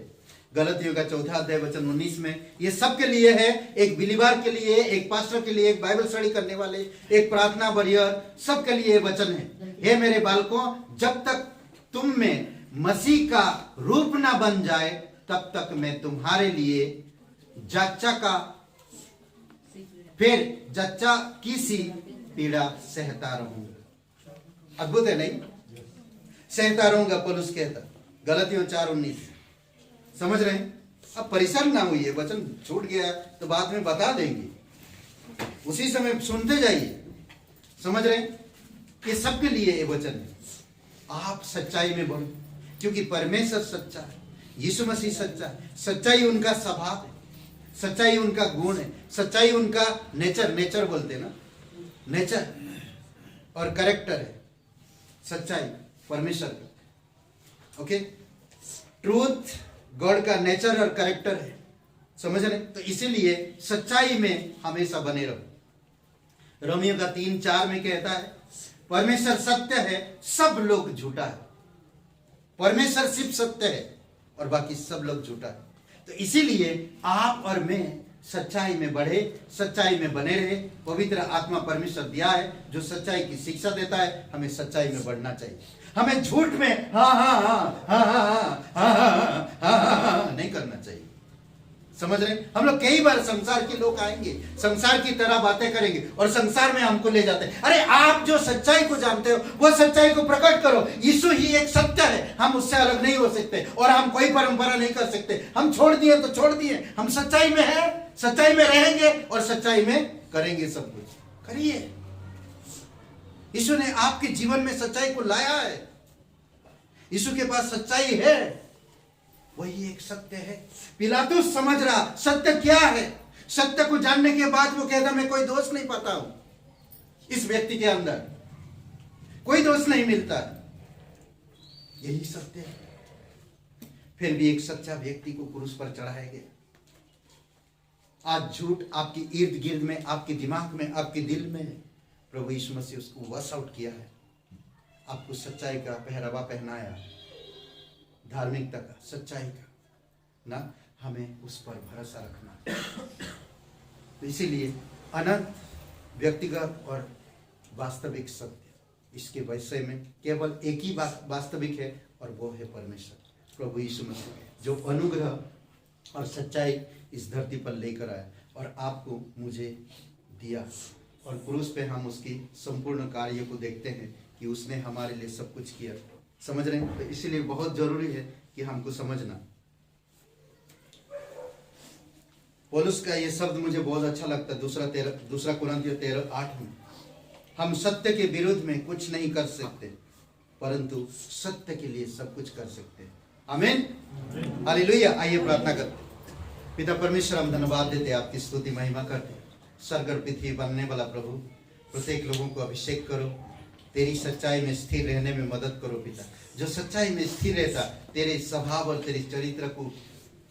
गलतियों का 4 अध्याय वचन 19 में ये सबके लिए है, एक बिलीवर के लिए, एक पास्टर के लिए, एक बाइबल स्टडी करने वाले, एक प्रार्थना वरियर, सबके लिए वचन है। हे मेरे बालकों, जब तक तुम में मसीह का रूप ना बन जाए, तब तक मैं तुम्हारे लिए जच्चा की सी पीड़ा सहता रहूंगा। अद्भुत है नहीं, सहता रहूंगा पौलुस कहता, गलतियों 4:19। समझ रहे हैं। अब परेशान ना हुई, वचन छूट गया तो बाद में बता देंगे, उसी समय सुनते जाइए, समझ रहे हैं। ये सबके लिए ये वचन है। आप सच्चाई में बढ़ो, क्योंकि परमेश्वर सच्चा है, यीशु मसीह सच्चा है, सच्चाई उनका स्वभाव है, सच्चाई उनका गुण है, सच्चाई उनका नेचर बोलते हैं ना, नेचर और कैरेक्टर है सच्चाई परमेश्वर का। ओके, ट्रूथ गॉड का नेचर और कैरेक्टर है, समझ रहे। तो इसीलिए सच्चाई में हमेशा बने रहो। रोमियो का 3:4 में कहता है, परमेश्वर सत्य है, सब लोग झूठा है। परमेश्वर सिर्फ सत्य है और बाकी सब लोग झूठा है। तो इसीलिए आप और मैं सच्चाई में बढ़े, सच्चाई में बने रहे। पवित्र आत्मा परमेश्वर दिया है जो सच्चाई की शिक्षा देता है। हमें सच्चाई में बढ़ना चाहिए, हमें झूठ में नहीं करना चाहिए, समझ रहे। हम लोग कई बार संसार के लोग आएंगे, संसार की तरह बातें करेंगे और संसार में हमको ले जाते हैं। अरे आप जो सच्चाई को जानते हो वो सच्चाई को प्रकट करो। यीशु ही एक सत्य है, हम उससे अलग नहीं हो सकते और हम कोई परंपरा नहीं कर सकते। हम छोड़ दिए तो छोड़ दिए, हम सच्चाई में हैं, सच्चाई में रहेंगे और सच्चाई में करेंगे। सब कुछ करिए। यीशु ने आपके जीवन में सच्चाई को लाया है, यीशु के पास सच्चाई है, वही एक सत्य है। पिलातुस समझ रहा सत्य क्या है। सत्य को जानने के बाद वो कहता मैं कोई दोष नहीं पाता हूं, इस व्यक्ति के अंदर कोई दोष नहीं मिलता। यही सत्य है। फिर भी एक सच्चा व्यक्ति को क्रूस पर चढ़ाया गया। आज झूठ आपके इर्द गिर्द में, आपके दिमाग में, आपके दिल में है। प्रभु यीशु मसीह उसको वॉश आउट किया है, आपको सच्चाई का पहरावा पहनाया, धार्मिकता का, सच्चाई का ना। हमें उस पर भरोसा रखना। तो इसीलिए अनंत, व्यक्तिगत और वास्तविक सत्य, इसके विषय में केवल एक ही बात वास्तविक है और वो है परमेश्वर, प्रभु यीशु मसीह, जो अनुग्रह और सच्चाई इस धरती पर लेकर आया और आपको मुझे दिया। और क्रूस पे हम उसकी संपूर्ण कार्य को देखते हैं कि उसने हमारे लिए सब कुछ किया। समझ रहे हैं? तो इसीलिए बहुत जरूरी है कि हमको समझना। पौलुस का ये शब्द मुझे बहुत अच्छा लगता है, दूसरा कुरिन्थियों 13:8 में, हम सत्य के विरुद्ध में कुछ नहीं कर सकते, परंतु सत्य के लिए सब कुछ कर सकते हैं। आमीन, हालेलुया। आइए प्रार्थना करते हैं। पिता परमेश्वर, हम धन्यवाद देते, आपकी स्तुति महिमा करते। स्वर्ग और पृथ्वी बनने वाला प्रभु, प्रत्येक लोगों को अभिषेक करो, तेरी सच्चाई में स्थिर रहने में मदद करो पिता। जो सच्चाई में स्थिर रहता, तेरे स्वभाव और तेरे चरित्र को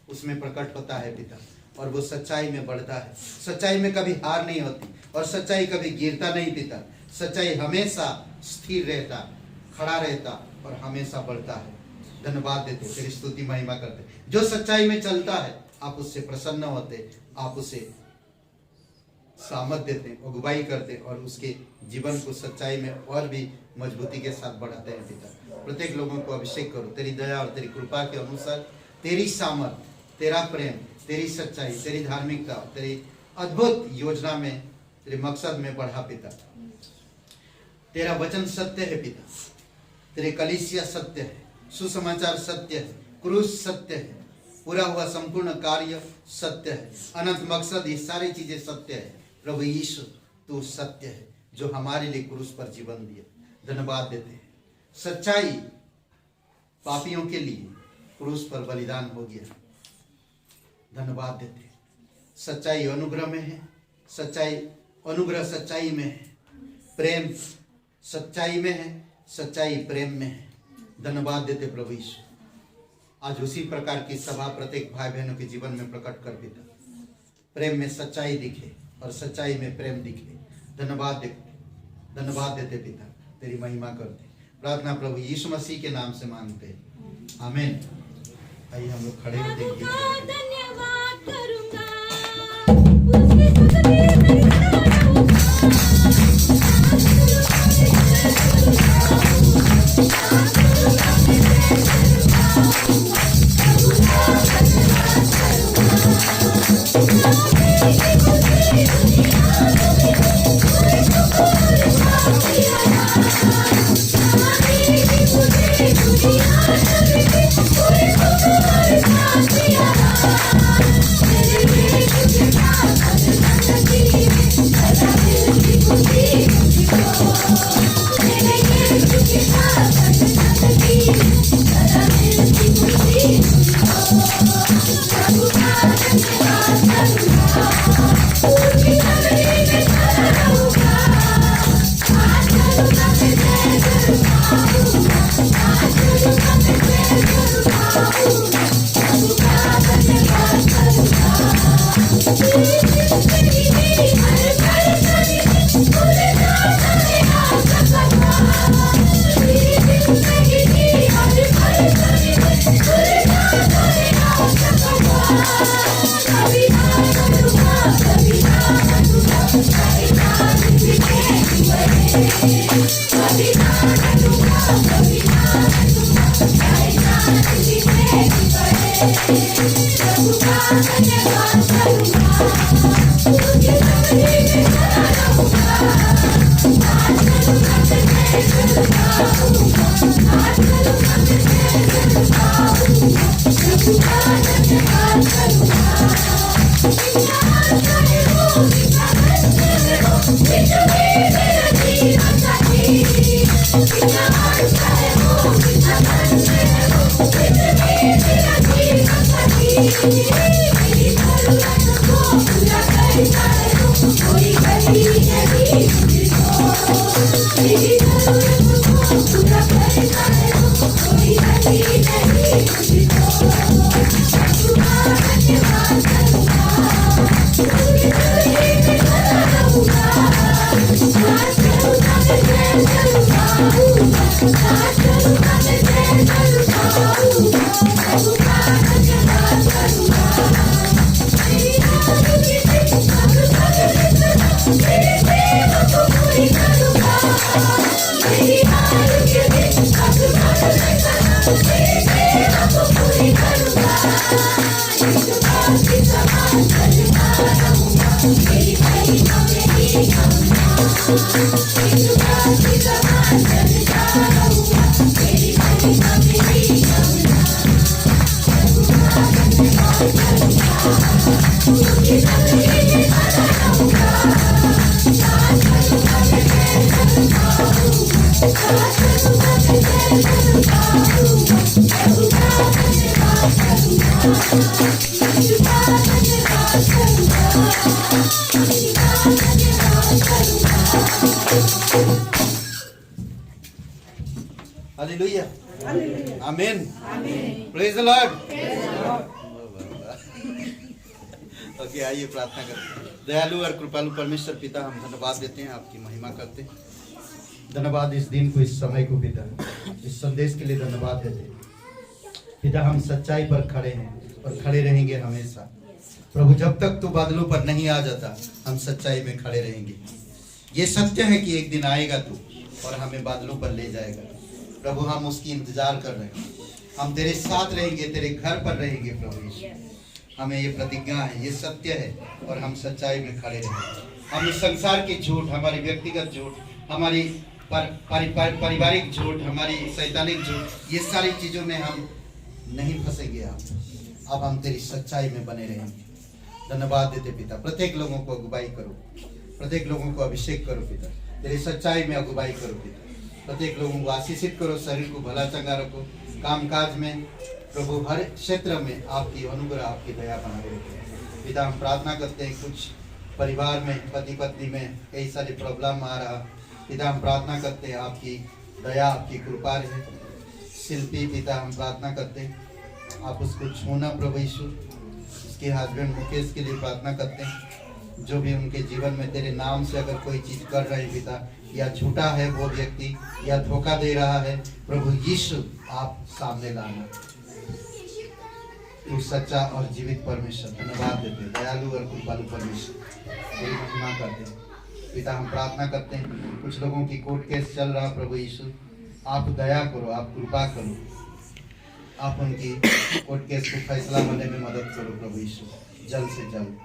उसमें प्रकट होता है पिता, और वो सच्चाई में बढ़ता है। सच्चाई में कभी हार नहीं होती और सच्चाई कभी गिरता नहीं पिता। सच्चाई हमेशा स्थिर रहता, खड़ा रहता और हमेशा बढ़ता है। धन्यवाद देते, तेरी स्तुति महिमा करते। जो सच्चाई में चलता है आप उससे प्रसन्न होते, आप उसे सामर्थ देते, अगुवाई करते और उसके जीवन को सच्चाई में और भी मजबूती के साथ बढ़ाते हैं पिता। प्रत्येक लोगों को अभिषेक करो तेरी दया और तेरी कृपा के अनुसार। तेरी सामर्थ, तेरा प्रेम, तेरी सच्चाई, तेरी धार्मिकता, तेरी अद्भुत योजना में, तेरे मकसद में बढ़ा पिता। तेरा वचन सत्य है पिता, तेरे कलीसिया सत्य है, सुसमाचार सत्य है, क्रूस सत्य है, पूरा हुआ संपूर्ण कार्य सत्य है, अनंत मकसद, ये सारी चीजें सत्य है। प्रभु यीशु तू सत्य है जो हमारे लिए क्रूस पर जीवन दिया। धन्यवाद देते हैं। सच्चाई पापियों के लिए क्रूस पर बलिदान हो गया। धन्यवाद देते हैं। सच्चाई अनुग्रह में है, सच्चाई अनुग्रह सच्चाई में है, प्रेम सच्चाई में है, सच्चाई प्रेम में है। धन्यवाद देते प्रभु यीशु। आज उसी प्रकार की सभा प्रत्येक भाई बहनों के जीवन में प्रकट कर पिता। प्रेम में सच्चाई दिखे और सच्चाई में प्रेम दिखे। धन्यवाद देते पिता, तेरी महिमा करते। प्रार्थना प्रभु यीशु मसीह के नाम से मांगते, आमीन। आइए हम लोग खड़े होते हैं। धन्यवाद करूंगा उसकी स्तुति मेरी हालेलुया, आमीन, प्रेज द लॉर्ड। ओके, आइए प्रार्थना करते हैं। दयालु और कृपालु परमेश्वर पिता, हम धन्यवाद देते हैं, आपकी महिमा करते हैं। धन्यवाद इस दिन को, इस समय को पिता, इस संदेश के लिए धन्यवाद देते हैं पिता। हम सच्चाई पर खड़े हैं और खड़े रहेंगे हमेशा प्रभु। जब तक तू बादलों पर नहीं आ जाता, हम सच्चाई में खड़े रहेंगे। ये सत्य है कि एक दिन आएगा तू और हमें बादलों पर ले जाएगा प्रभु। हम उसकी इंतजार कर रहे हैं। हम तेरे साथ रहेंगे, तेरे घर पर रहेंगे प्रभु यीशु। हमें ये प्रतिज्ञा है, ये सत्य है और हम सच्चाई में खड़े रहेंगे। हम इस संसार की झूठ, हमारी व्यक्तिगत झूठ, हमारी पारिवारिक झूठ, हमारी शैतानिक झूठ, ये सारी चीज़ों में हम नहीं फंसेंगे। अब हम तेरी सच्चाई में बने रहेंगे। धन्यवाद देते पिता। प्रत्येक लोगों को अगुवाई करो, प्रत्येक लोगों को अभिषेक करो पिता। तेरी सच्चाई में अगुवाई करो पिता। प्रत्येक लोगों को आशीषित करो, शरीर को भला चंगा रखो, कामकाज में प्रभु हर क्षेत्र में आपकी अनुग्रह, आपकी दया बनाए रखो पिता। हम प्रार्थना करते हैं, कुछ परिवार में, पति पत्नी में कई सारे प्रॉब्लम आ रहा पिता, हम प्रार्थना करते हैं आपकी दया, आपकी कृपा रहे। शिल्पी पिता, हम प्रार्थना करते हैं आप उसको छूना प्रभु यीशु। उसके हस्बैंड मुकेश के लिए प्रार्थना करते हैं, जो भी उनके जीवन में तेरे नाम से अगर कोई चीज़ कर रहे हैं पिता, या झूठा है वो व्यक्ति, या धोखा दे रहा है प्रभु यीशु, आप सामने लाना। तू सच्चा और जीवित परमेश्वर, धन्यवाद देते, दयालु और कृपालु परमेश्वर, तेरी महिमा करते हैं पिता। हम प्रार्थना करते हैं, कुछ लोगों की कोर्ट केस चल रहा प्रभु यीशु, आप दया करो, आप कृपा करो, आप उनकी कोर्ट केस को फैसला होने में मदद करो प्रभु यीशु, जल्द से जल्द।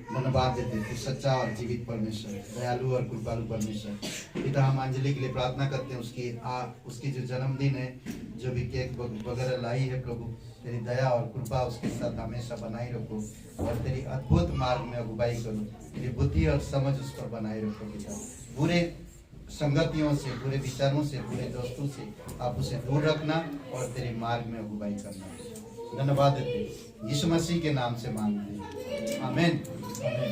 धन्यवाद देते थे, सच्चा और जीवित परमेश्वर, दयालु और कृपालु परमेश्वर पिता। हम अंजलि के लिए प्रार्थना करते हैं, उसकी जो जन्मदिन है, जो भी केक वगैरह लाई है प्रभु, तेरी दया और कृपा उसके साथ हमेशा बनाई रखो और तेरी अद्भुत मार्ग में अगुवाई करो। तेरी बुद्धि और समझ उस पर बनाए रखो पिता। बुरे संगतियों से, बुरे विचारों से, बुरे दोस्तों से आप उसे दूर रखना और तेरे मार्ग में अगुवाई करना। धन्यवाद देते, यीशु मसीह के नाम से मांगते हैं, आमीन, आमीन।